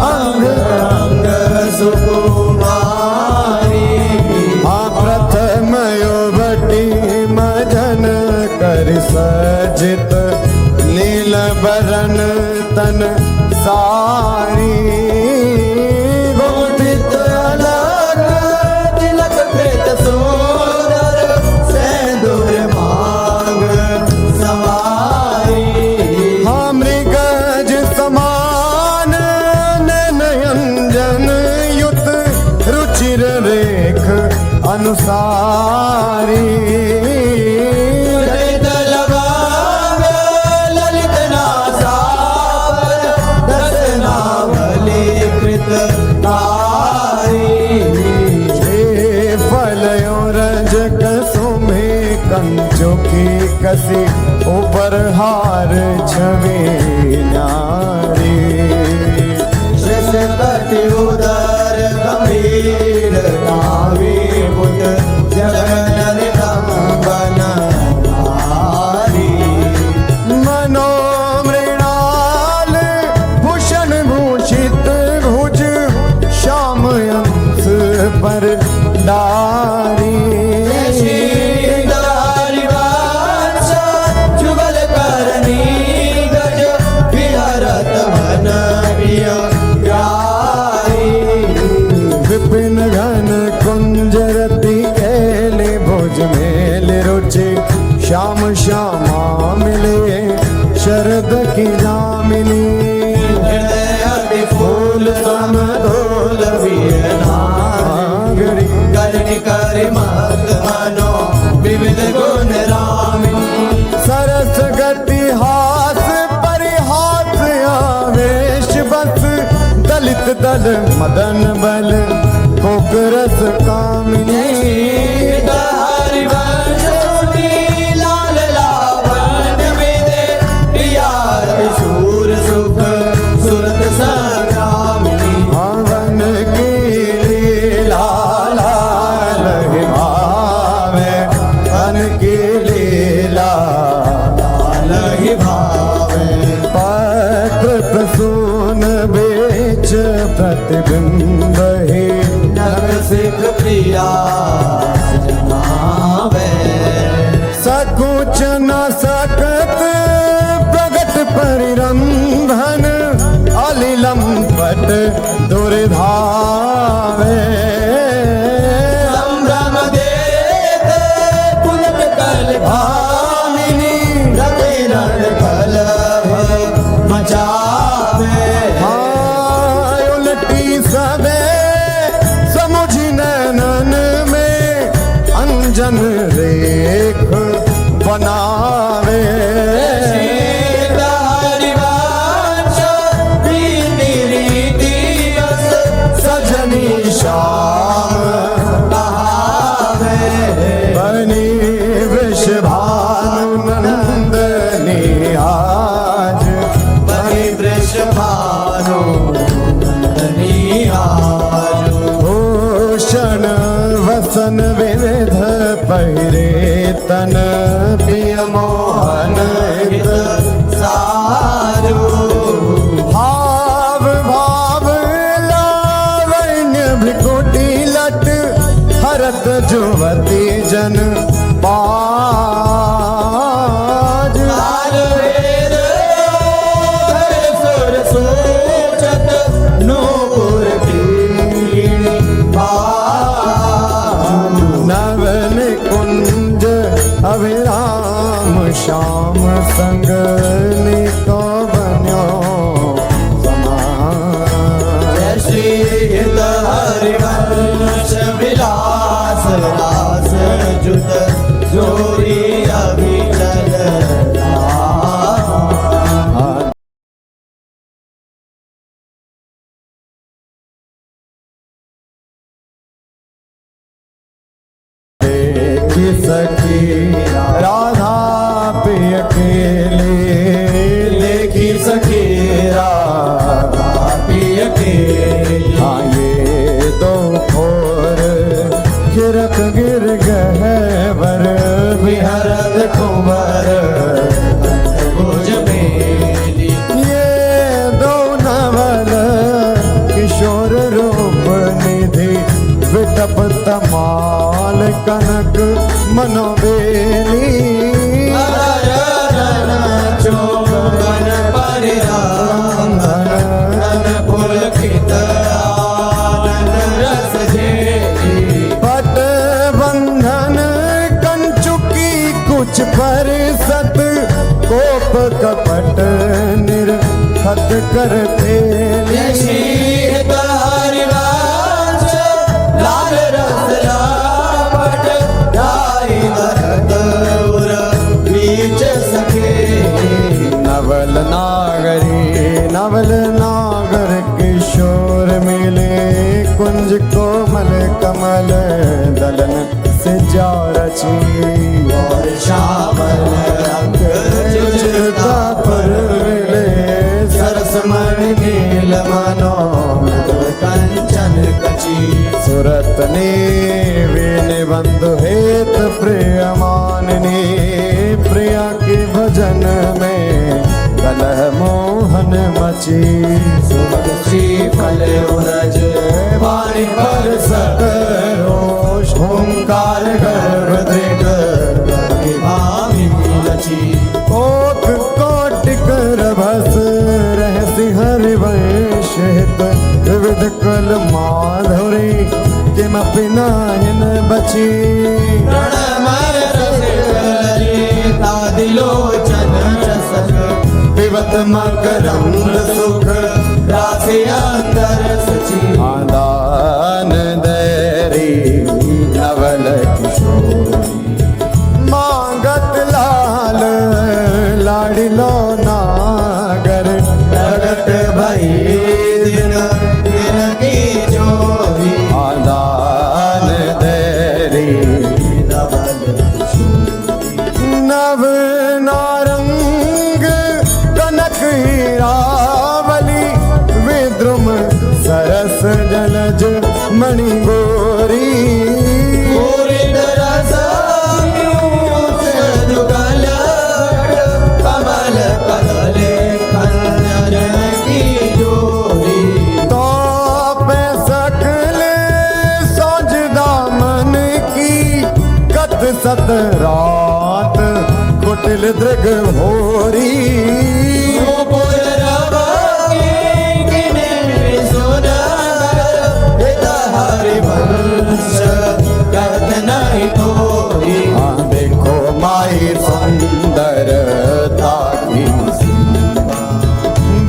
अंग अंग सुकुमारी प्रथम युवटी मजन कर सजित नील बरन तन सारी गोटित अलग तिलक कृत सुंदर सेंदूर मांग सवारी मृगज समान नयंजन युत रुचिर रेख अनुसारी ललित लवांग ललित नासापर दर्शनावली कृत तारी फलयो रज कसुमे कंचो की कसी ऊपर हार छवि नारी श्रेष्ठपति उदर गंभीर नावी पुत जगन कंबन नारी मनोमृणाल भूषण भूषित भुज श्याम अंश पर डारी जुगल करनी गज विहरत मन प्रिय प्यारी विपिन घन कुंजरति केले भुज मेल रुचि श्याम श्यामा मिले शरद की जामिनी अति फूल समदोल नागरी करनी कर मत मनो विविध गुण रामिनी सरस गति हास परिहास आवेश बस दलित दल मदन बल कोकरस कामिनी हरिवंश सुनी लाल लावण्य विदे प्रिया शूर सुख सुरत संग्रामिनी हवन की लीला लाल भावे वन की लीला लहि भावे पत्र प्रसून बेच प्रतिबिंब ही नग सिख प्रिया जनावे सकुच न सकत प्रगट परिरंधन अलिलम पट दुर्धावे संभ्रम देत पुलक कल भामिनी रति रण कलभ मचावे उलटी सबे समुझ नैनन में अंजन रेख बनावे हरिवंश प्रीति रीति रस सजनी श्याम कहावे बनी वृषभानु नंदनी आज बनि वृषभानु नंदनी आजु भूषण वसन विविध पहिरे तन प्रिय मोहन हित सारू भाव भाव लावण्य भ्रिकुटी लट हरत जुवती जन पाज लाल वेद धर सुर सूचत नूपुर पीणी भानु नवन कुंज अभिराम श्याम संग निको बन्यो समान श्री हरिवंश विलास रास जुत जोरी अभिचल की सखी राधा प्रिय अकेले देखी सखी राधा प्रिय के हाँ ये रख गिर गहवर विहरत कुंवर भुज मेली। ये दो नवल किशोर रूप निधि विटप तमाल कनक मनोबेली। चौबन परिराम धन पुलकित आनंद रस झेली। पट बंधन कंचुकी कुछ पर सत कोप कपट निर्खत कर पेली। हरिवंश लाल रस लापट धारी भरत उर बीच सखे। नवल नागर किशोर मिले कुंज कोमल कमल दलन से जा रची। और श्यामल रंग चिरता पर मिले सरस मणि नील मनोहर कंचन कची। सुरत ने वीण बंधु हेत प्रिय माननी। प्रिया के भजन में कलह मोहन मची। सुमति फल उरज वाणी पर सतरोष। ओंकार गर्भ दृग भावी लची। ओक कोटिक रभस रहसि हरिवंश हित विविध कल माधुरी किमपि नाहिन बची। प्रणमय तादिलोचन चसक पिबत मकरंद सुख राशि अंतर सची। आदान दैरी नवल किशोरी मांगत लाल लाडिलो नागर। प्रगट भई दिन दिन की जोरी। आदान दैरी नवल नव नारंग कनक हीरावली। विद्रुम सरस जलज मणि गोरी। पूरित रस पीयूष जुगल कमल कदले खंजर की जोरी। तो पे सकल सोज दामन की कत सत रात कुटिल दृग होरी। गोकुल रवि किने सुनगर हित हरिवंश करत नहीं तोरी। देखो माई सुंदरता की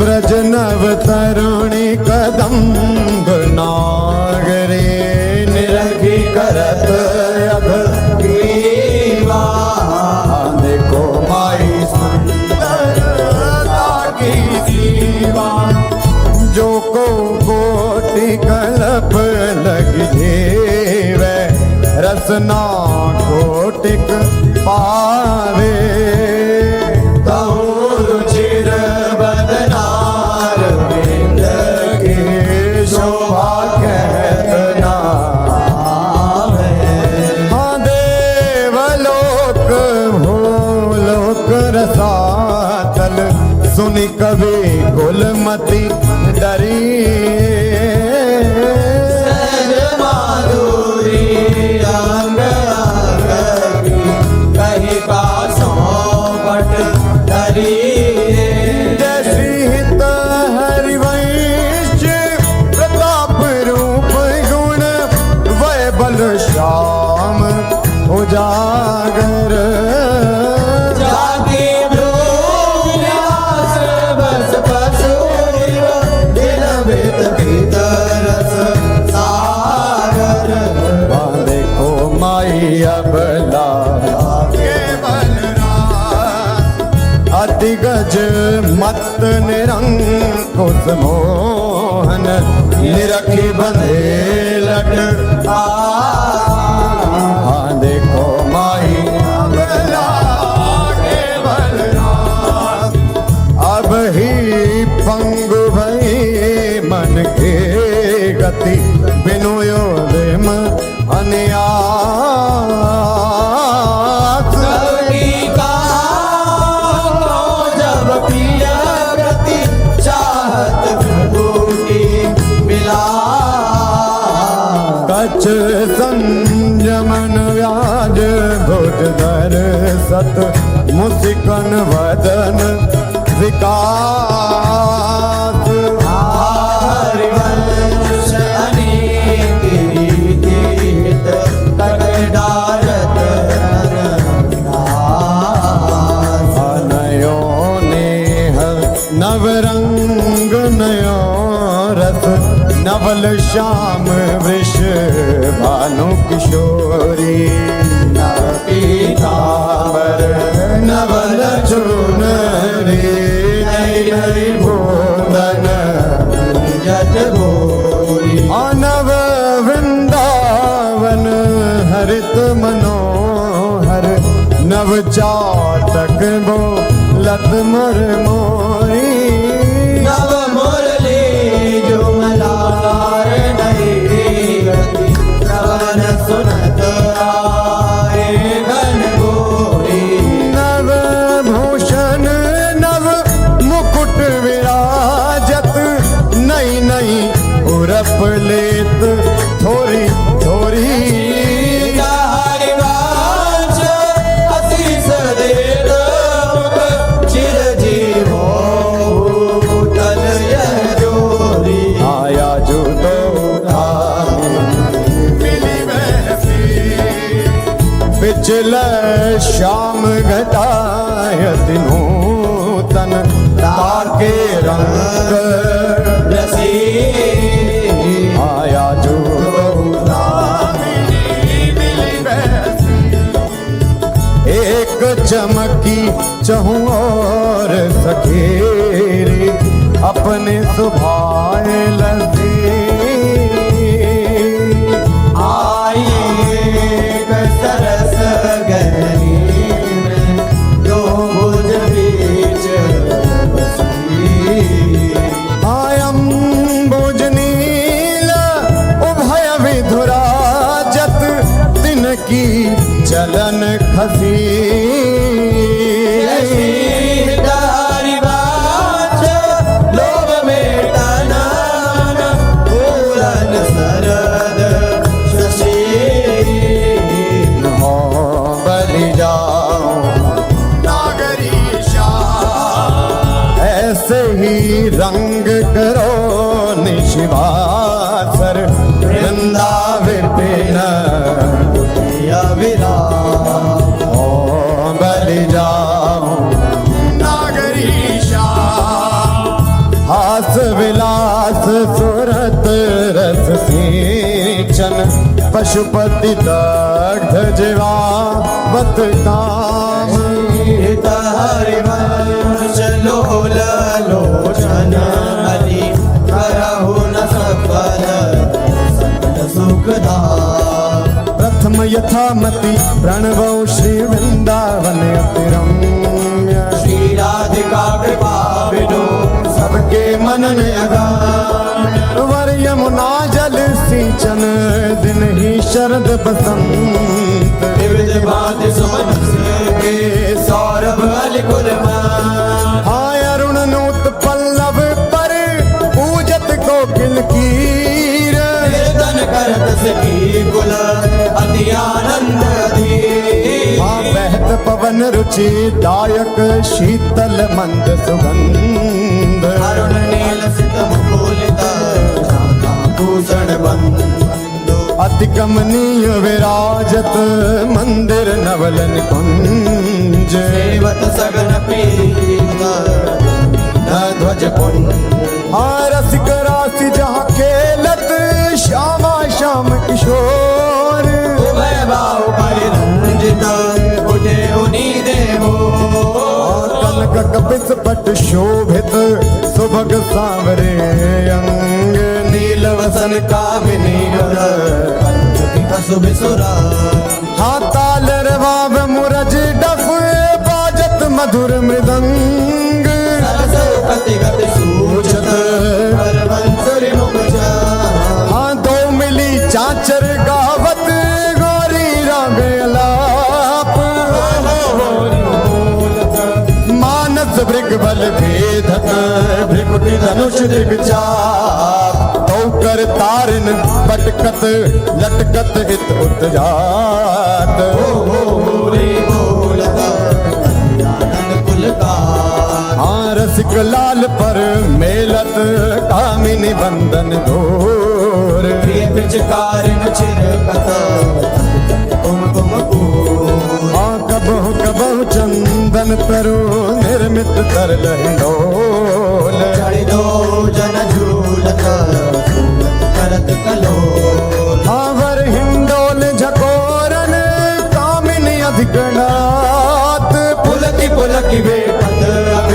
ब्रज नव तरुणी कदम्ब नागरे निरखी करत अघ कीवा। देखो माई सुंदरता की सीमा। जो को कोटि कल्प लग जेवे रसना कोटिक पावे। रुचिर बदनार बिंद के शोभा कहत नावे। हाँ देवलोक भूलोक रसातल सुनि कवि कुलमति डरी। सहज माधुरी अंग अंग की कही का सौपट धरी। जैसी हित हरिवंश प्रताप रूप गुण वै बल श्याम उजागर। जाति भ्रूविलास बस पशुरिव दिन वेद भीतरस सागर। देखो माई अबला अति गज मत निरंकुश मोहन निरखी बंधे लट। हाँ देखो माई अबला के बलराम। अब ही पंगु भई मन के गति बिनुयो देम अन्यास जब प्रिय प्रति चाहत फूटी मिला कछ संयमन व्याज भुज धर सत मुस्कन वदन विकास हरिवंश अनेक रीतित कट डारत नयो नेह नवरंग नयो रस नवल श्याम वृष भानु किशोरी पीतांबर नवल चुनरी नई नई भोदन जट गोरी नव वृंदावन हरित मनोहर नव चाटक बो लत मर मोरी नव मुरली जो मलार नहीं गति श्रवण सुनत आए घन गोरी नव भूषण नव मुकुट विराजत नई नई उरप लेत थोरी थोरी हरिवंश आशीष देत मुख चिर जीवो भूतल यह जोरी आया जो तो मिली बहसी पिछल श्याम घटायत नूतन ताके रंग रसी आया जो मिली बहसी एक चमकी चहूँ और सखेरी अपने सुभाए लसी आए सरस गहरी में दो भुज बीच बसी आयम भोजनील उभय विधुराजत तिनकी चलन खसी हरिवंश लोभ में टनान पूरन सरद शशि हो बलि जाओ नागरीशा ऐसे ही रंग करो निशिवासर वृंदा विपिन विराम ओ बलि जाओ नागरीशा हास विलास सुरत रस सिंचन पशुपति दग्ध जीवावत काम हरिवंश लोल लोचन हरि करहु न सफल सकल सुखदा प्रथम यथामति प्रणवो श्री वृंदावन अतिरम्य श्री राधिका कृपा बिनु सबके मनन अगान वर यमुना जल सिंचन दिन ही शरद बसंत विविध भांति सुमन के सौरभ अलिकुल हाय अरुण नूत पल्लव पर पूजत कोकिल कीर कीर्तन करत सखी कुल अति आनंद हाँ बहत पवन रुचि दायक शीतल मंद सुगंध अरुण नील सित मुकुलित भूषण बंदो अति कमनीय विराजत मंदिर नवलन कुंज सेवत सगन प्रीत न ध्वज पुंज हाँ रसिक राशि जहाँ खेलत श्यामा श्याम किशोर उभय बाहु परिरंजित उठे उनी देवो कनक कपिस पट शोभित सुभग सांवरे अंग नील वसन कामिनी शुभ सुरा हाँ ताल रवाव मुरज डफ बाजत मधुर मृदंग सरस कति गति सूचत हर मंसुरी मुख हाँ दो मिल मोहि धनुष दिग्चाप तो कर तारन पटकत लटकत हित उत जात रे बोलत आनंद कुल का हाँ रसिक लाल पर मेलत कामिनी बंदन घोर प्रिय पिचकारिन छिरकत कुमकुम पूर हाँ कबहु चंदन तरु निर्मित तर लहिडोल चढ़ी दो जन झूलत करत कलोल आवर हिंडोल झकोरन कामिनी अधिकनाथ पुलकी बेपत अग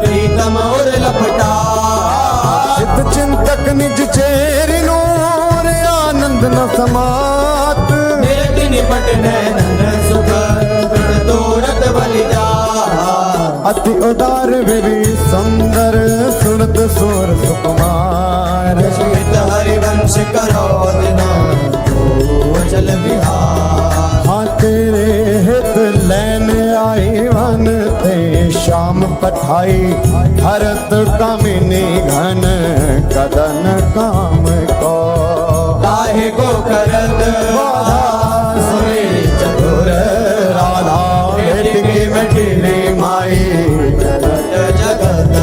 प्रीतम और लपटा चित चिंतक निज चेरि नूर आनंद न समात निरति निपट नैनन सुख प्रण तोरत बलिदा अति उदार विधि सुंदर सुनत सुर सुकुमार श्वेत हरिवंश करो दिन चल विहार हाँ तेरे हित लैन आई वन ते शाम पठाई हरत कामिनी घन कदन काम को काहे को करत सुरे चतुर राधा भेटकी मटिली माई जगत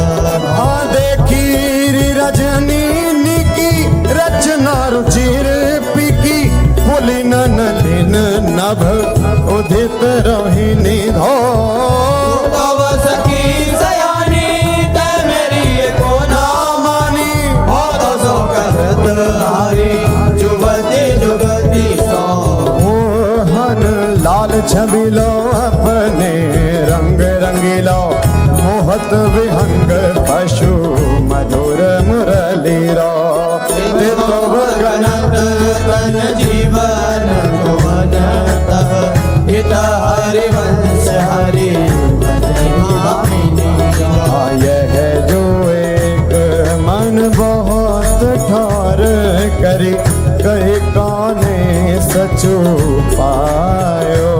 हाँ देखी रजनी निकी रचना रुचिर पिकी फुली नलिन नभ उदित रोहिणी धो तव सखी सयानी ते मेरी को ना मानी बहुत सो करत हारी जुगति जुगति सो मोहन लाल छबिलो अपने रंग रंगीलो मोहत विहंग पशु मधुर मुरली रो तो गणत तन जीवन भुवनत हित हरिवंश हरि यह जो एक मन बहुत ठार करी कही काने सचु पायो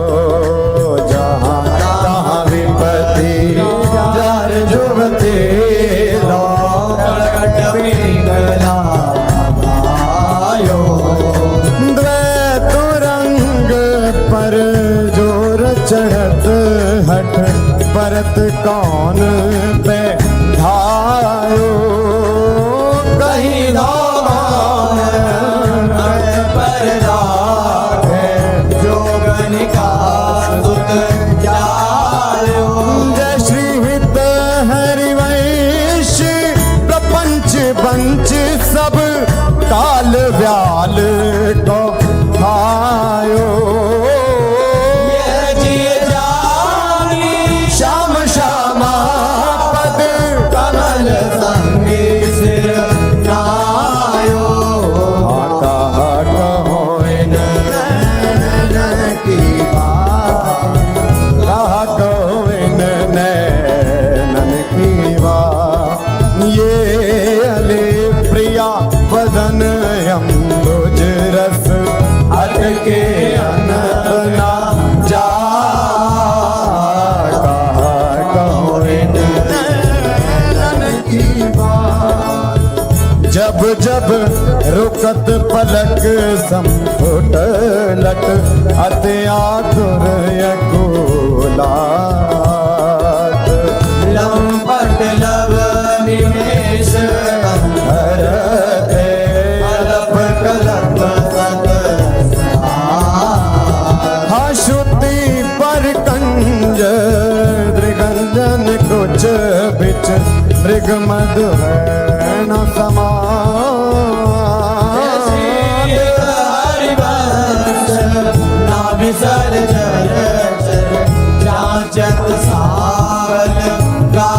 जहाँ तहाँ विपत्ति जार जुगते लो द्वैत रंग पर जोर चढ़त हट परत कौन पे ढायो कहीं पर जोगन का सुत जायो जय श्री हित हरिवंश प्रपंच बंच सब काल व्याल को खायो ये जिय जानी श्याम श्यामा पद कमल संगी सिर नायो कहा कहो इन नैनन की बात कहा कहो इन नैनन की बात ये अले प्रिया वदन अम्बुज रस अटके अनंत ना जा कहा कहो इन नैनन की बात जब जब रुकत पलक संफुट लट अति आतुर यकुलात लंपट लव निमेश हरते अलप कलप सत हाँ श्रुति पर कंज दृगंजन कुछ बिच मृग मधु न समा हरिवंश ना विसर जर जाचत सावल का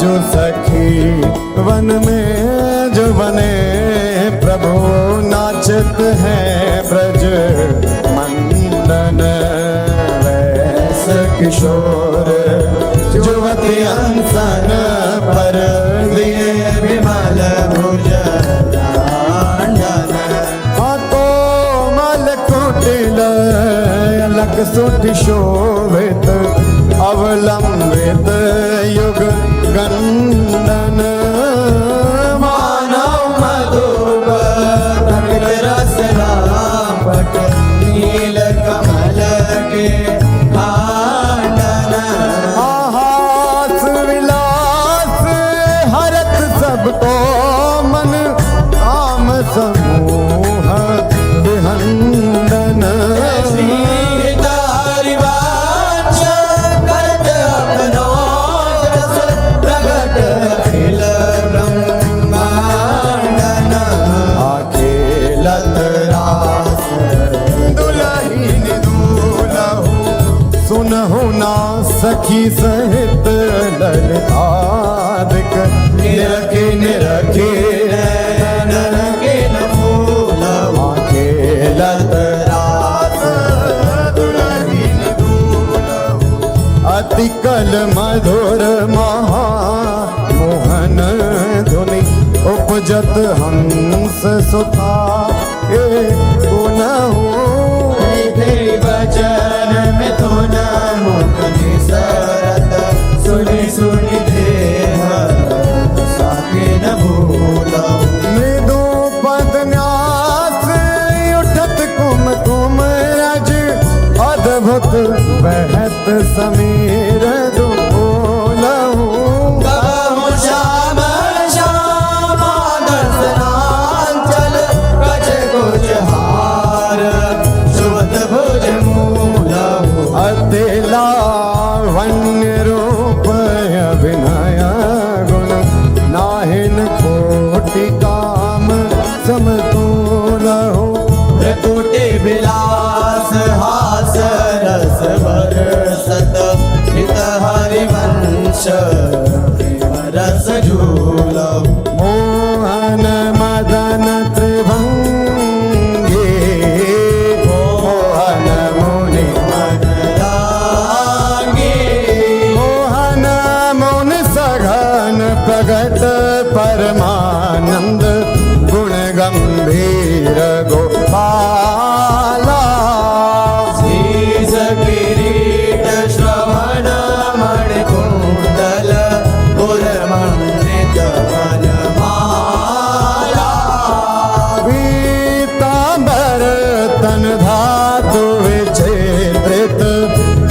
जो सखी वन में जो बने प्रभु नाचत हैं ब्रज मंदन वैस किशोर जुवती अंसन पर दिए विमल भुज कोमल कुटिल अलग सुठ शोभित अवलंबित युग गंडन मानव मधुप कपिल रस रापट नील कमल के कांडन हास विलास हरत सबको मन काम समूह विहंदन हरिवांश करत अपनो जस प्रगट अखिल ब्रह्मांडन अखेलत रास दुलहिन दूलहु सुनहु ना सखी सहित ललितादिक निरखे निरखे नयन के नमूल अखेलत रास दुलहिन दूलहु अति कल मधुर महा मोहन धुनि उपजत हंस सुता पुनहु वचन में तो न मुख निसरत सुनि सुनि देह साके न भूलौ मृदु पदन्यास उठत कुम कुम रज अद्भुत बहत समीर दुलहु कहूँ श्याम श्याम दर्शनांचल कछ कुछ हार सुवत भुज मूलहु अति लावण्य रूप अभिनय गुण नाहिन कोटि काम समतुलहु प्रकुटे विलास हास रस बरसत हित हरिवंश प्रेम रस झूलहु मोहन मदन त्रिभंगी मोहन मुनि लागे मोहन मुनि सघन प्रगट परमानंद गुण गंभीर गोपाला शीश किरीट श्रवण मणि कुंडल गुरमंडित वनमाला पीतांबर तन धातु विचित्रित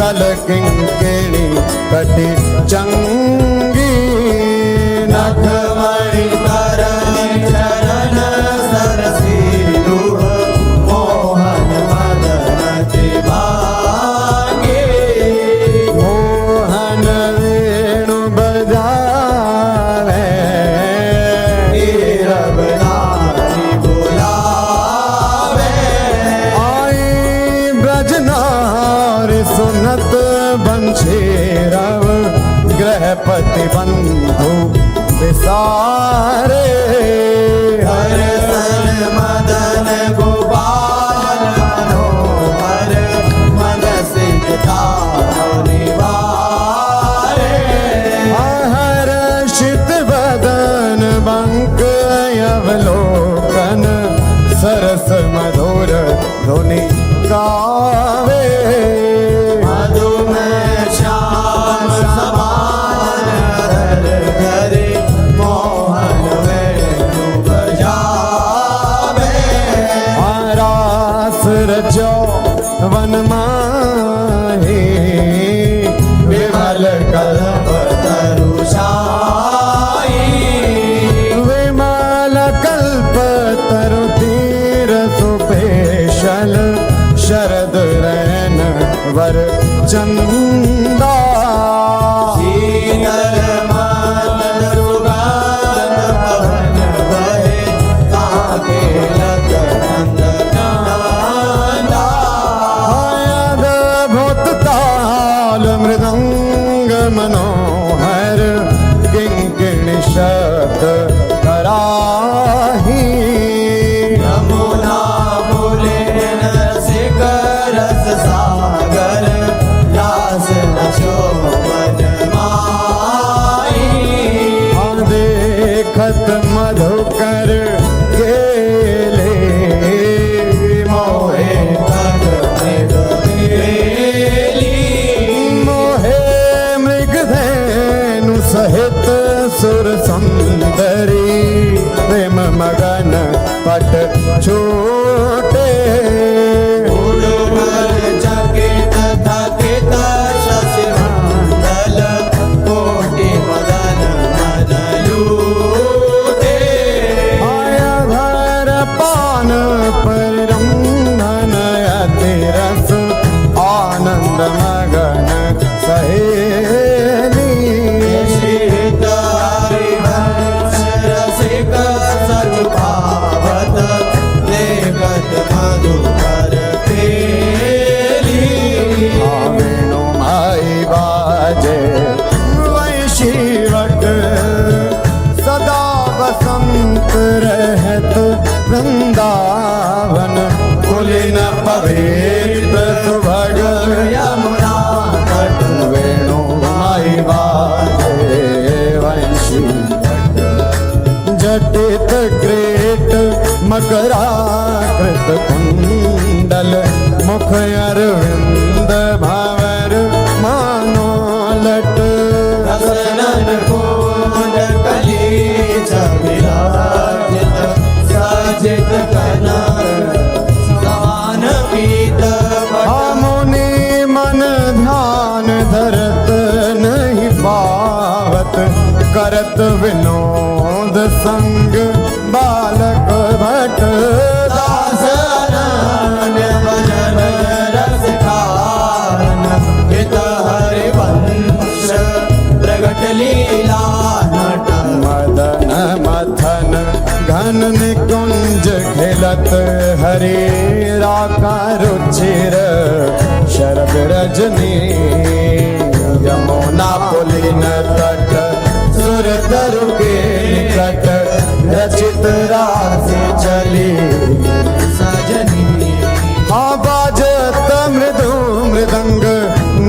कल किंकिणी कटि चंगी नखमणि करण चरण सरसीरुह मोहन मदन त्रिभागे मोहन वेणु बजावे नीरव नारी बुलावे आई ब्रजनारी सुनत बंशीरव गृहपति बंधु विसारे हरसन मदन गोपाल मनोहर मन सिद्धा निवारे हर्षित बदन बंक अवलोकन सरस मधुर धुनि गावे मधुमेह श्याम समान हर घरे मोहन वेणु बजावे रास रचो वन माही विमल कल्प तरुषाई विमल कल्प तरु तीर सुपेशल शरद रैन वर चंदा शीतल मंद सुगंध पवन बहे काके लत नंद नंदा पट छूटे। उड़ुमल चकित थकित शशि मंडल कोटि मदन मद लूटे। आया भर पान पर रंगन अति रस आनंद मगन सहेली। शीत हरिवंश रसिक सचु भावत देखत मधुकर पेली। वेणु माई बाजे वैशीवट सदा बसंत रहत वृंदावन। कुलीन पवित्र सुभग यमुना तट वेणु माई बाजे वैशीवट। जटित ग्रेट मकराकृत कुंडल मुख अरविंद भंवर मानो लट। रसनन कुंज कली विराजित साजित कनक सान पीत मुनि मन ध्यान धरत नहीं पावत। करत विनोद संग बालक भट। दास अनन्य भजन रस खान हित हरिवंश प्रगट लीला नट। मदन मथन घन निकुंज खिलत हरे राका रुचिर शरद रजनी। यमुना पुलिन तट सुर तरु के निकट रचित राशि चली सजनी। बाजत मृदु मृदंग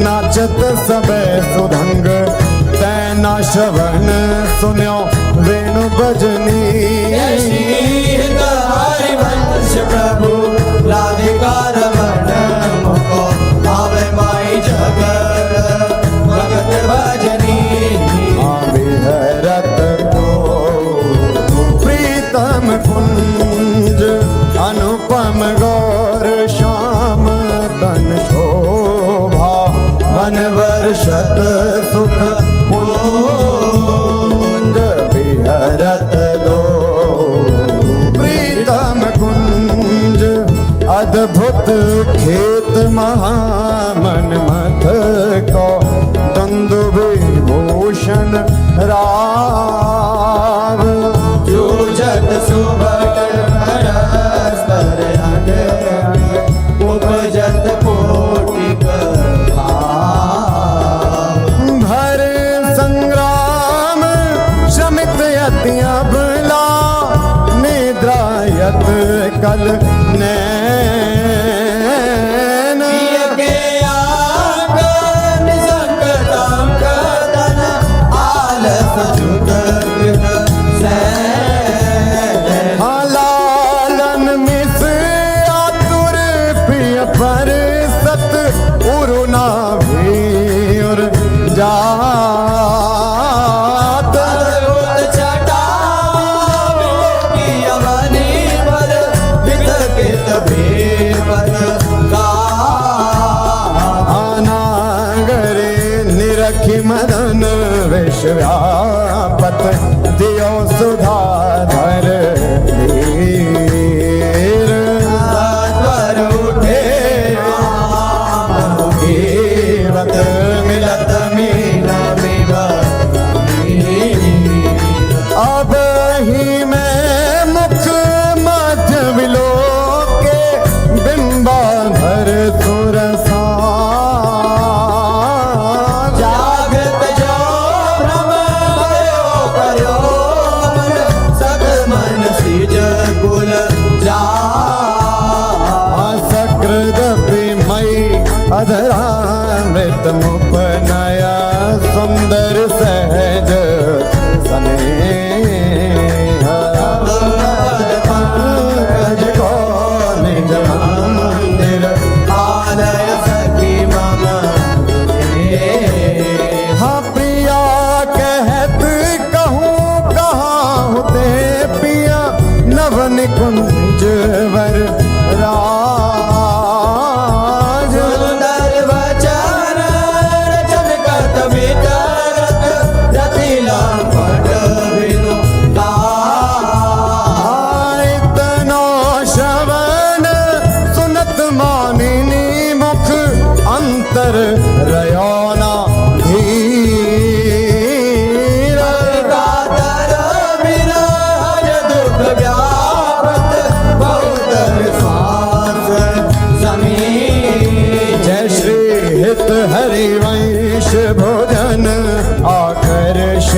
नाचत सब सुधंग। तैना श्रवण सुन्यो वेणु बजनी। हित हरिवंश प्रभु राधिका रमण मुको आवे माई जगत भगत भजनी। विहरत को प्रीतम कुंज अनुपम गौर श्याम तन शोभा। वन वर्षत सुख कुंज विहरत दो प्रीतम कुंज। अद्भुत खेत महामन मथ को दंदु विभूषण राव। जूझत सुभग परस्पर अंग उपजत कोटिक भाव। भर संग्राम शमित यति अबला। निद्रायत कल नैन। पिय के आंगन संकटं कदन आलस जुट कृत सैन। लालन मिस आतुर प्रिय पर सत उरुना भीर जात। अद्भुत छटा की अवनी पर वितकित भेपत का। अनागरे निरखि मदन विश्व्यापत। दियो सुधा धर वीर। सत्वर उठे जीवत मिलत मीन अब ही मैं मुख मध्य विलोके बिंबाधर सुरसा। जागृत जो भ्रम भयो करो मन सद मन सिज कुल जा। सकृदपि मयि अधरामृत मुपनया। सुंदर सहज स्नेह। पंकज को निज मंदिर आलय सखी मम हाँ प्रिया कहत कहूँ कहाँ होते पिया। नवन कुंज वर राज सुंदर वचन रचन करत विचारत रतिला पट बिनु इतना श्रवण सुनत मानिनी मुख अंतर रयोना धीर कातर विरह दुख व्यापत बहुत श्वास समीर जय श्री हित हरिवंश भोजन आकर्ष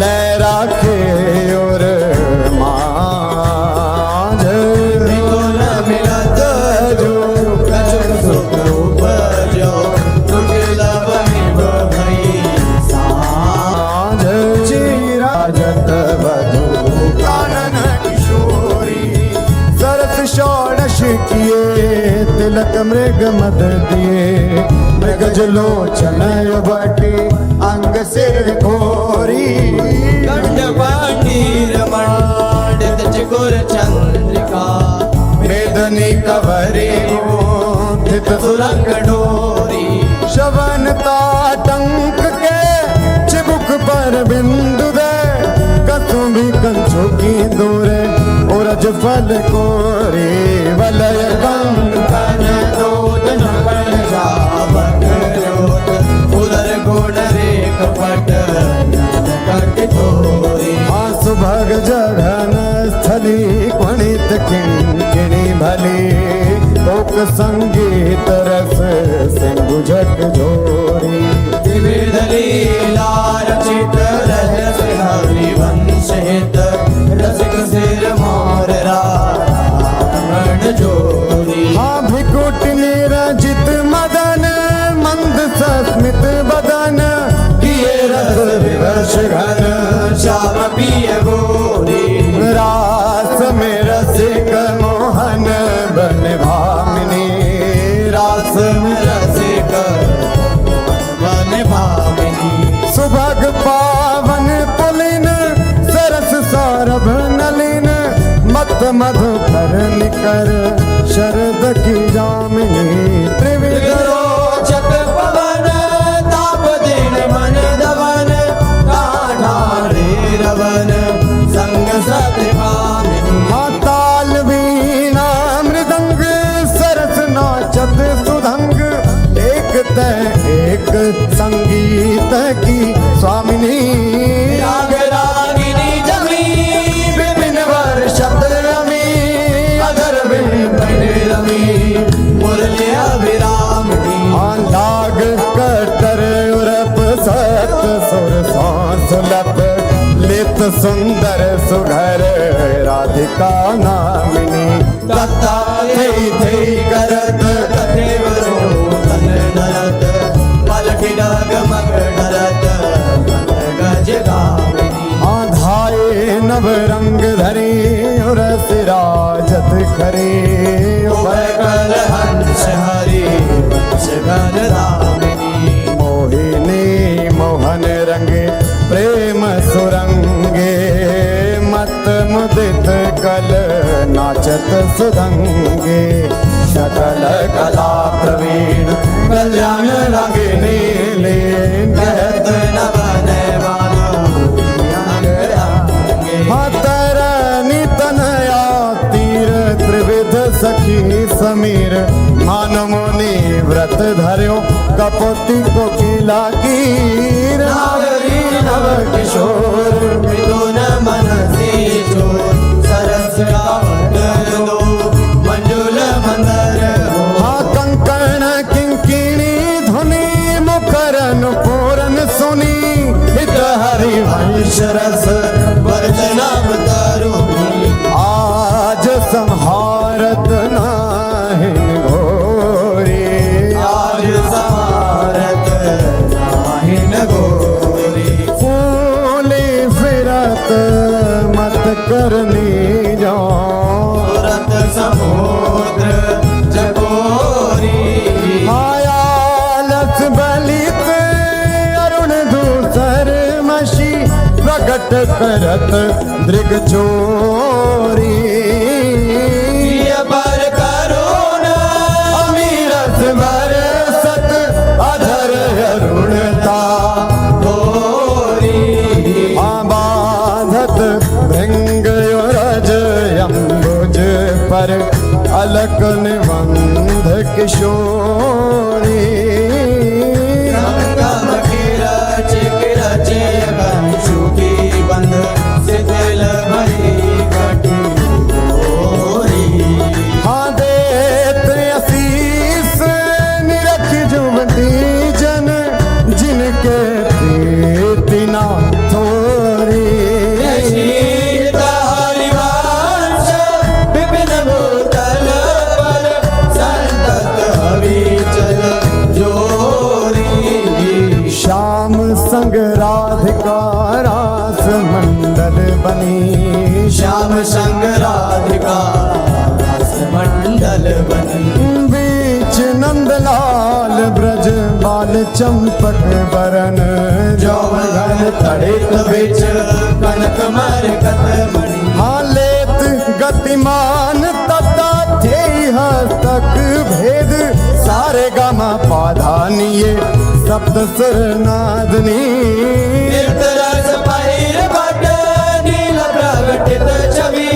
लहरा के और माज मिथुन मिलत जो कछुक सुख उपजो दुर्लभ निभ भई साज चिराजत वधु कानन किशोरी सरस षोडश किए तिलक मृग मद दिए मृगज लोचन बटी अंग सिर घोरी कंठ पाटीर मंडित चिकुर चंद्रिका वेदनी कवरी थित सुरंग डोरी शवन ताटंक के चिबुक पर बिंदु दे कसुंभी कंचों की दूरे उरज फल कोरी वलय कंकन दोत नकल जावक जोत उदर गुण रेख पट कट थोरी सुभग जघन स्थली क्वणित किंकिणी भली कोक संगीत रस सिंधु झट झोरी विविध लीला रचित रहस हरि वंश हित रसिक सिर मोर रावण जोरी भिकुट निरजित मदन मंद सस्मित बदन किए रस विवश घन श्याम पिय गोरी रास में रसिक मोहन बन भामिनी रास में रसिक वन भामिनी सुभग पावन पुलिन सरस सौरभ नलिन मत मधुकर निकर शरद की जामिनी त्रिविध रोचक पवन ताप दिन मन दवन काठारे रवन संग सत्य भामिनी ताल वीणा मृदंग सरस नाचत सुधंग एक तय एक संगीत की स्वामिनी राग रागिनी जमी विपिन वर्षत रमी अगर विपिन रमी मुरली अभिरामिनी लाग कटर उरप सत सुर सुलभ लित सुंदर सुघर राधिका नामिनी दत्ता थे करत कथेवरो तन नरत पलटि डाग मग डरत गज गामिनी आधाए नव रंग धरी उर सिराजत खरी उभय कर हंस हरि वंश घन दामिनी मोहिनी मोहन रंगे प्रेम सुरंगे मत मुदित कल नाचत सुधंगे सकल कला प्रवीण कल्याण रंगिनी भरत नवन तरनी तनया तीर त्रिविध सखी समीर मान मुनि व्रत धर्यो कपोती कोकिला कीर नागरी नव किशोर मिथुन मन से चोर सरस गावत दो मंजुल मंदर हो कंकण किंकिणी धुनी मुखरन पूरन सुनी हित हरि वंश रस वर्जनम तरुणी आज संहारत नाहिन घोरी आज समारत नाहिन गोरी फूली फिरत मत करनी जो तुरत समुद्र जगोरी आयालस बलित अरुण दूसर मशी प्रकट करत दृग चोरी निज पर अलक निबंध किशोरी गम के रचे कंचु की बंध शिथिल भरी कटोरी। हाँ देत असीस निरख जुमती जन जिनके प्रीति ना थोरी हरिवंश विपिन भूतल पर संतत हरिचल जोरी। श्याम संग राधिका रास मंडल बनी श्याम संग राधिका रस मंडल बनी। बीच नंदलाल ब्रज बाल चंपक बरन जौवन तड़ित बिच कनक मरकत मणि। हाँ लेत गतिमान तता थे हस्तक भेद सारे गामा पाधानिये सप्त सुर नादनी रस पहिर भट नील प्रगटित छवि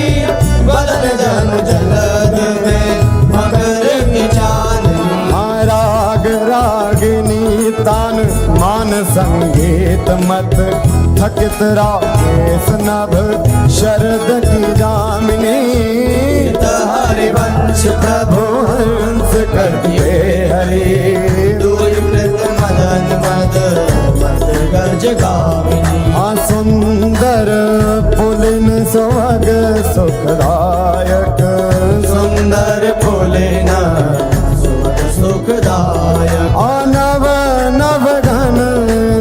बदन जन जलद में मकर की चांदनी। हाँ राग रागिनी तान मान संगीत मत थकित राकेश नभ शरद की जामिनी हरिवंश प्रभु हंस करते हरि दूर कृत मदन मद मद गज गामिनी। हाँ सुंदर पुलिन सुहाग सुखदायक सुंदर फूलेन सुख सुखदायक। नव नव घन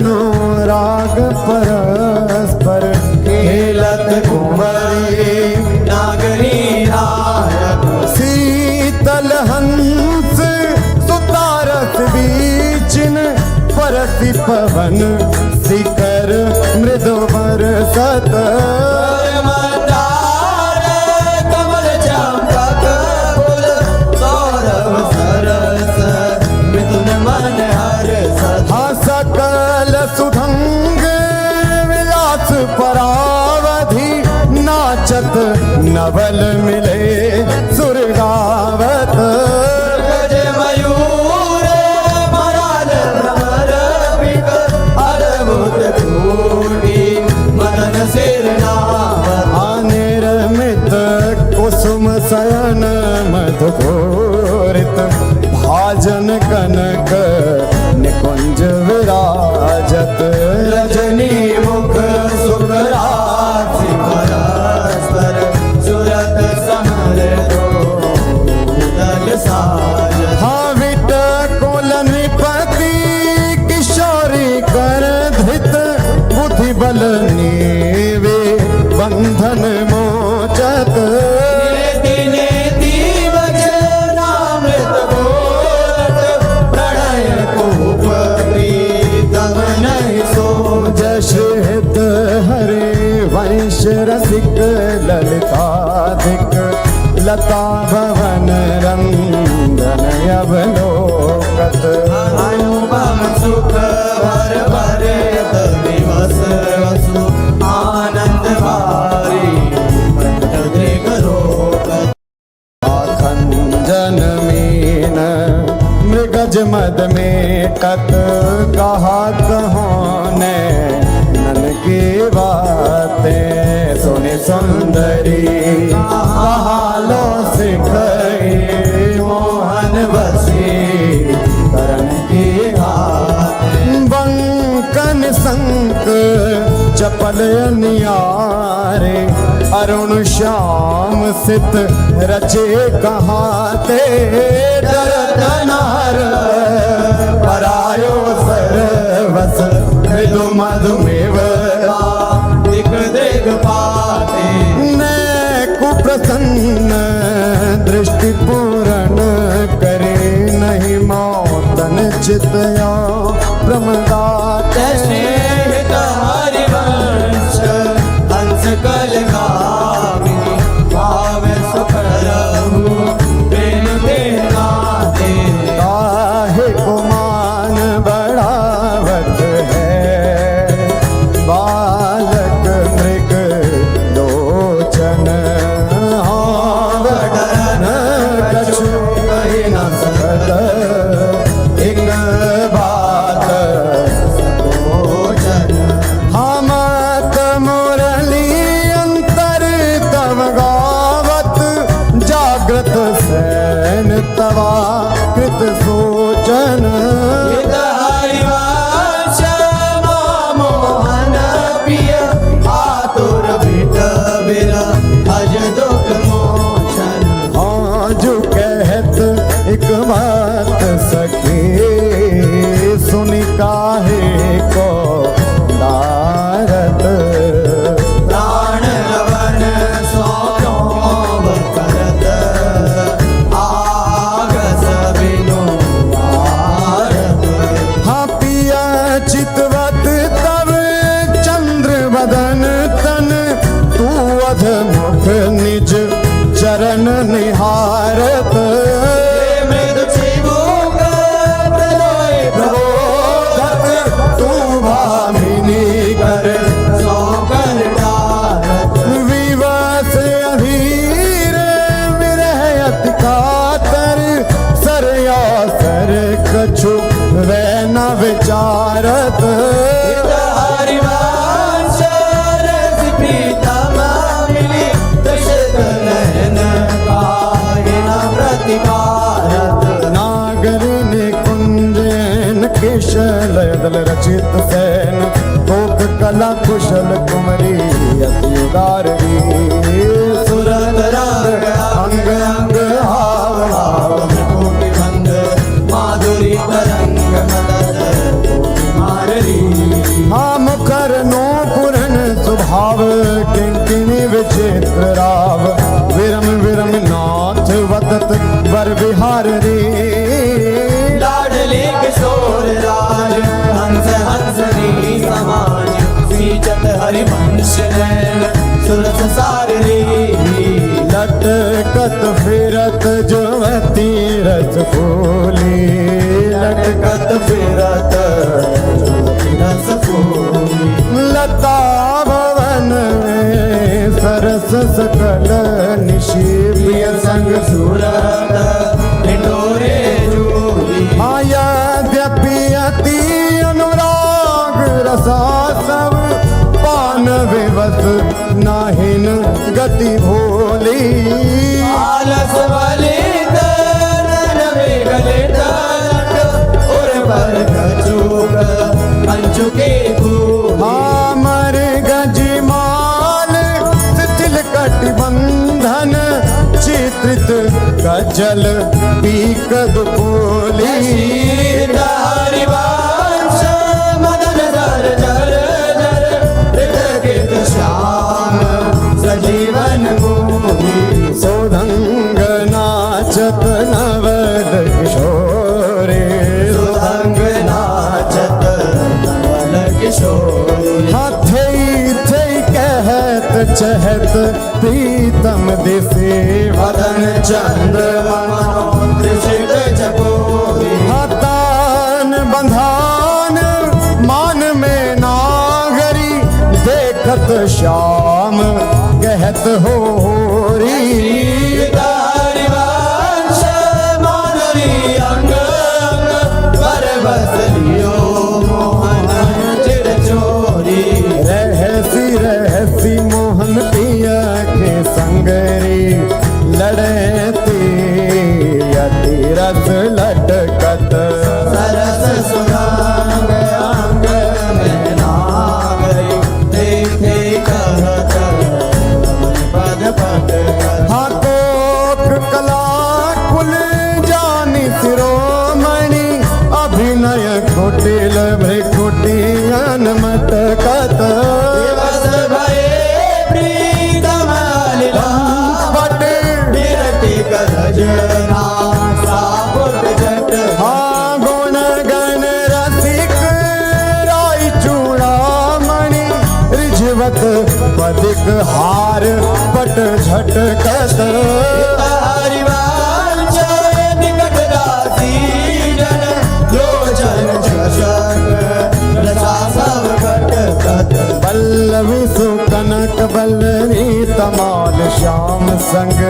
नो राग परस्पर खेलत कुंवरी नागरी नायक। शीतल हंस सुतारस बीचिन परसि पवन शिखर मृदु बरसत मंदार कमल चंपक फूल सौरभ सरस मिथुन मन हर्ष। हाँ सकल सुभंग विलास परावधि नाचत नवल मिले सुरगावत गज मयूर मराल भ्रमर बिक अद्भुत कोटि मदन सिर नावत। निर्मित कुसुम शयन मधुकोरित भाजन कनक निकुंज विराजत रजनी मुख सुखरासि परस्पर सुरत समर दो दल साज। हाँ विट कुल निपति किशोरी कर धृत बुद्धि बल नीवे बंधन मोचत दिने वचनामृत बोलत प्रणय कूप प्रीतम नहीं सो। जश हित हरे वंश रसिक ललिताधिक लता भवन रंजन अवलोकत अनुपम सुख भर भरे दिवस वसु आनंद भारी पंथ देख रोकत। खंजन मीन मृगज मद में कत कहा कहोने नन की बातें सुनि सुंदरी कहालो सिखई मोहन बसी करण की घात। बंकन संक चपल नियारे अरुण श्याम सित रचे कहाँ ते डरत नार परायो सरवस मृदु मधुमेव दिख देख पाते ने कुप्रसन्न दृष्टि पूर्ण करे नहीं मौतन चितया प्रमदाते स्नेहित हरिवंश हंस कल कामिनी भाव सुख रहु प्रेम के नाते। काहे गुमान बढ़ावत है बालक मृग लोचन हाव दंडवत सखी सुनि काहे को नारद प्राण लवन सौख्यों करत आगस बिनु भारत। हाँ पिया चितवत तब चंद्र बदन तन तू अध मुख निज चरण निहारत मृदु चिबुक प्रलय प्रबोधक तू भामिनी कर सौकर डारत। विवश अधीर विरह अति कातर सरया सर कछु वै न विचारत हरिवंश रस प्रीतम मिली दशरथ नयन काहे न प्रतिकारत। नागर ने कुंजन केशल दल रचित सैन कोक कला कुशल कुमरी अति उदारवी सुरत रंग अंग अंग हाव हाव कोटि भंग माधुरी तरंग मदद कोटि माररी। हाँ मुखर नो पुरन स्वभाव किंकिणी विचित्र राव विरम विरम नाथ वदत वर विहार रे लाडले किशोर राज हंस हंसनी समाज सींचत हरिवंश नैन सुरस साररी। लटकत फिरत जुवती रस फूली लटकत फिरत रस फूली। लता भवन में सरस सकल निशिप्य संग सूरत ढिंढोरे झूली। यद्यपि अति अनुराग रसा सब पान विवत नाहिन गति भोली आलस वाले नन गले लट और पर कचूक कंचुके फूल। मर गजमाल शिथिल कटिबंधन चित्रित गजल पीकद बोली हरिवंश मदन जर जर जर कृत श्याम सजीवन मोही। सोधंग नाचत नवद किशोरे सुरंग नाचत नवल किशोरी। हाथे थे कहत चहत प्रीतम दिसे वदन चंद्रमा दृशित चकोरी। हतान बंधान मान में नागरी देखत श्याम कहत होरी हरिवंश माधुरी अंग अंग पर बस लियो मोहन चिर चोरी। रहसी रहसी मोहन पिया के संगरी लड़े अति रस लटकत सरस सुरंग अंग में नागरी देखे कहत पद पद कर। हाथोक कला कुल जानी शिरोमणि अभिनय कुटिल भ्रिकुटियन मटकत दिवस भये प्रीतम लीला बट विरति गजना सापुट जट। हाँ गुण गण रसिक राई चूड़ामणि रिझवत पदिक हार पट झटकत हरिवंश निकट दासी जन लोचन चषक रसा सब घटकत। पल्लवी सुकनक बल्लरी तमाल श्याम संग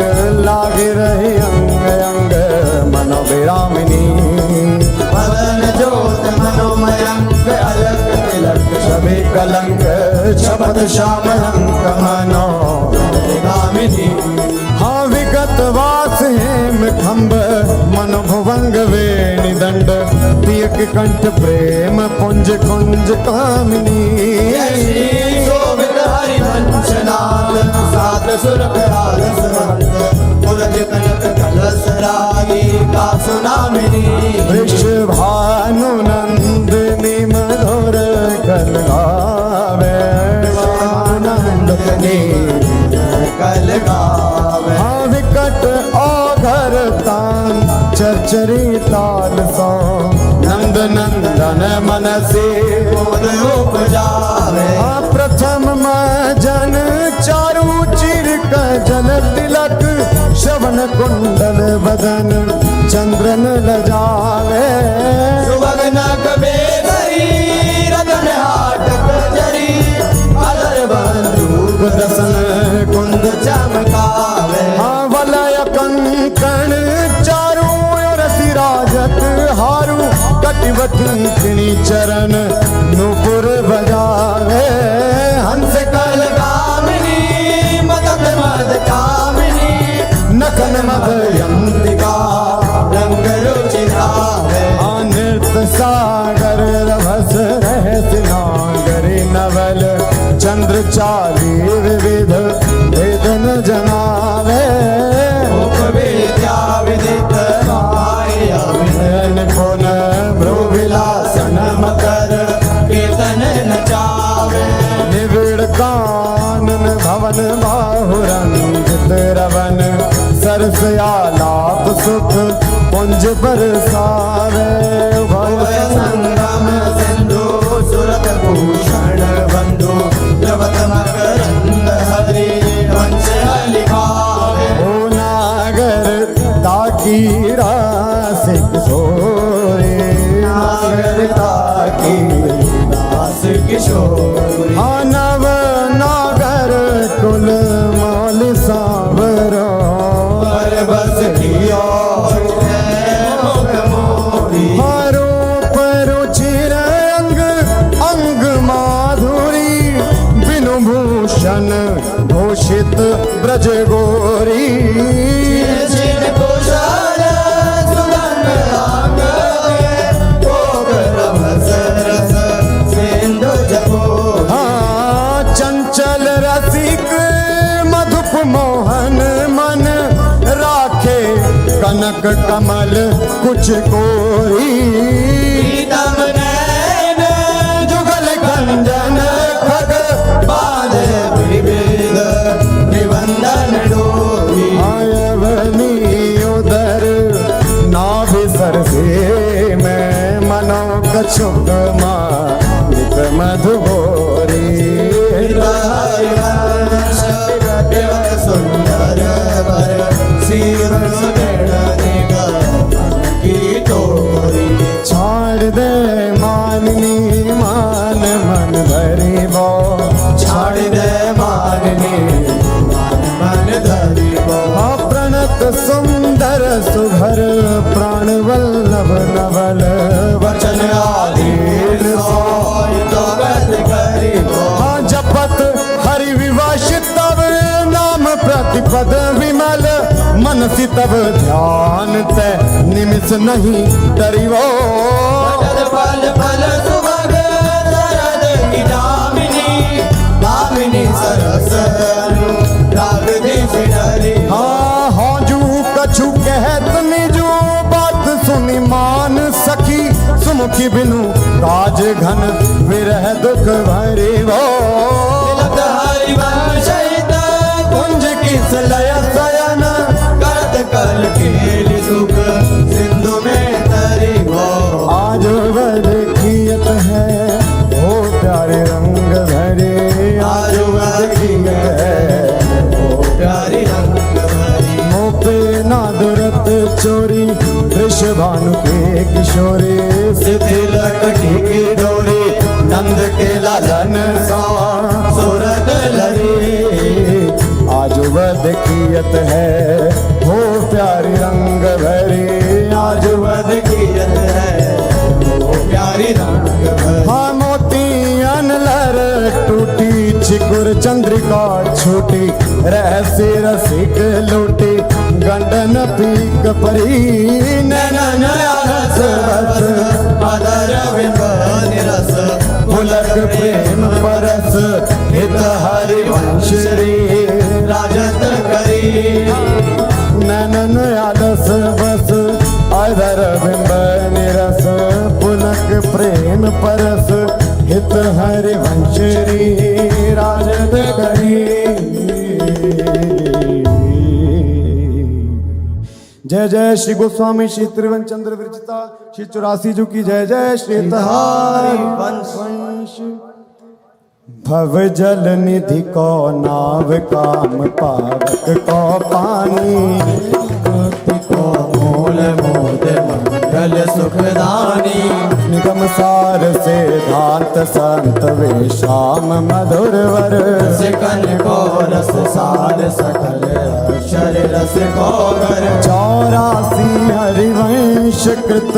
लागे रहे अंग अंग मनोविरामिनी मदन ज्योत मनोमयंक अलक तिलक सभी कलंक शपथ श्याम अंक मनो गामिनी। हाँ विगत वास हेम खम्ब मन भुवंग वेणि दंड तियक कंठ प्रेम पुंज कुंज कामिनी शोभित हरिवंश नाद सात सुरभ राजस पुरज कनक कलश रागी का सुनाम घट औघर तान चरचरी ताल सो नंद नंदन मन से मोद उपजावे प्रथम जन चारु चिर का जल तिलक श्रवण कुंडल बदन चंद्रन लजावे सुभगन कबेरी रतन हाटक जरी अदर बंधु दसन कुंद चमकावे वलय कंकण चारू ओर सिराजत हारू कटिवटी किणी चरण नूपुर बजावे हंस कल कामिनी मदद मद कामिनी नखन मदयंतिका रंग रुचिरावे नृत्य सागर रभस रहस नागरी नवल चंद्र चाली विविध वेदन जनावे विद्या विदित माया निपुण विलासन मकर कीर्तन नचावे निविड़ कानन भवन बाहुरंजित रवन सरस आलाप सुख पुंज बरसावे भय संगम सिंधु सुरत भूषण बंधु द्रवत मकरंद हरि वंश लिखावे ओ नागर ताकी रासिक सोरे नागर ताकी दास किशोरी नव नागर कुल माल सावरो पर बस कियो मुख मोरी हारो परो चिर अंग अंग माधुरी बिनु भूषण भूषित ब्रज गोरी चिर कुशल सुगंध अंग भोग रभस रस सिंधु जपो चंचल रसिक मधुप मोहन मन राखे कनक कमल कुछ कोरी प्रीतम नैन जुगल कंजन खग बाध विविध निबंधन डोरी आयवनी उदर नाभि सरसे में मनो कछुक मालिक मधुबोरी हरिवंश सुंदर वर शिव की तोरी छाड़ दे माननी मान मन भरी बो छाड़ दे माननी मन धरी बो प्रणत सुंदर सुघर प्राण वल्लभ नवल वचन आधीन सोई तो गत करी बो जपत हरि विवश तब नाम प्रतिपद विमल मनसि तब ध्यान ते निमिष नहीं डरिवो फल फल सुभग शरद की दामिनी दामिनी सरस राग देश डरी हाँ जू कछु कहत निजो बात सुनी मान सखी सुमुखी बिनु काज घन विरह दुख भरी वो तिलक हरिवंश कुंज किस लय सयन करत कल केली सुख सिंधु में तरी हो आज वह देखियत है वो प्यारे रंग भरे आज वह देखियत है वो प्यारी रंग भरी मोपे ना दुरत चोरी वृषभानु के किशोरी तिलक की डोरी नंद के लालन सा सूरत लरी आज वह देखियत है वो प्यारी रंग भरी आज वह देखियत है वो प्यारी रंग भरी हाँ मोतियन लर टूटी चिकुर चंद्रिका छूटी रहस्य रसिक लूटी गंडन पीक परी नैनन रस बस अदर बिंब निरस पुलक प्रेम परस हित हरिवंश रे राजत करी नैनन आलस बस अधर बिंब निरस पुलक प्रेम परस हित हरिवंश रे राजत करी जय जय श्री गोस्वामी श्री त्रिवन चंद्र विरचिता श्री 84 जी की जय जय श्री तहारी वंश भव जल निधि को नाव काम पावक को पानी को मूल मोद मंगल सुखदानी निगम सार से धांत संत वे श्याम मधुर वर सिकन को रस सार सकल अक्षर रस को कर 84 हरिवंश कृत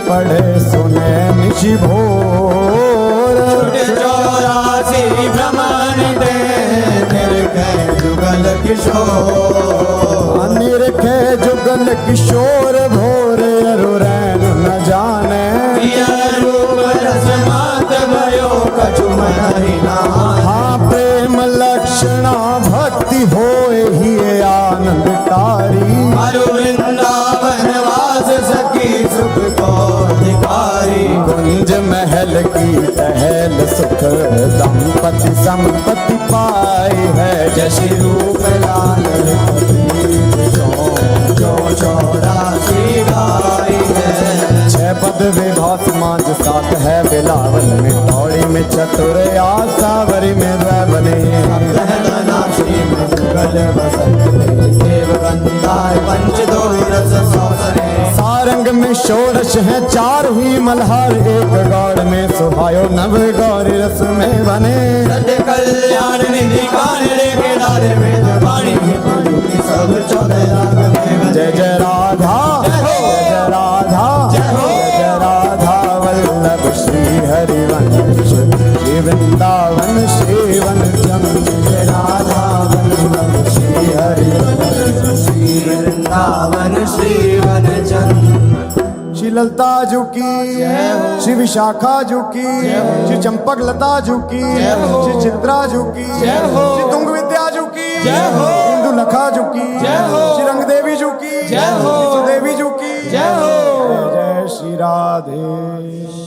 पढ़े सुने निशि भोर 84 भ्रमण दे निर्गय जुगल किशोर निरखे जुगल किशोर भोर अरुरैन न जाने रूप रस मात भयो कछु महि हाँ प्रेम लक्षणा भक्ति होए ही आनंदकारी हरु वृंदावन वास सखी सुख को अधिकारी कुंज महल की टहल सुख दंपति संपत्ति पाई है जश रूप लाल जो 84 गाई है 6 पद विभास मांझ 7 है बिलावल में तौड़ी में चतुर आसावरी में द्वैवने कहना श्री मंगल बसंत देव गंधार पंच दो रस सौसरे सारंग में षोडश है 4 हुई मल्हार एक गौड़ में सुहायो नव गौरी रस में बने सत्य कल्याण निधि कान रे केदार वेद वाणी की सब 14 राग में जय जय राधा जय जय राधा जय राधा वल्लभ श्री हरिवंश श्री वृंदावन श्रीवन जय राधा वल्लभ श्री हरिवंश श्री वृंदावन श्रीवन चंद श्री ललता जू की श्री विशाखा जू की श्री चंपक लता जू की श्री चित्रा जू की श्री तुंग विद्या जू की इंदु लखा जू की श्री रंग देवी जू की श्री सुदेवी जू की जय जय श्री राधे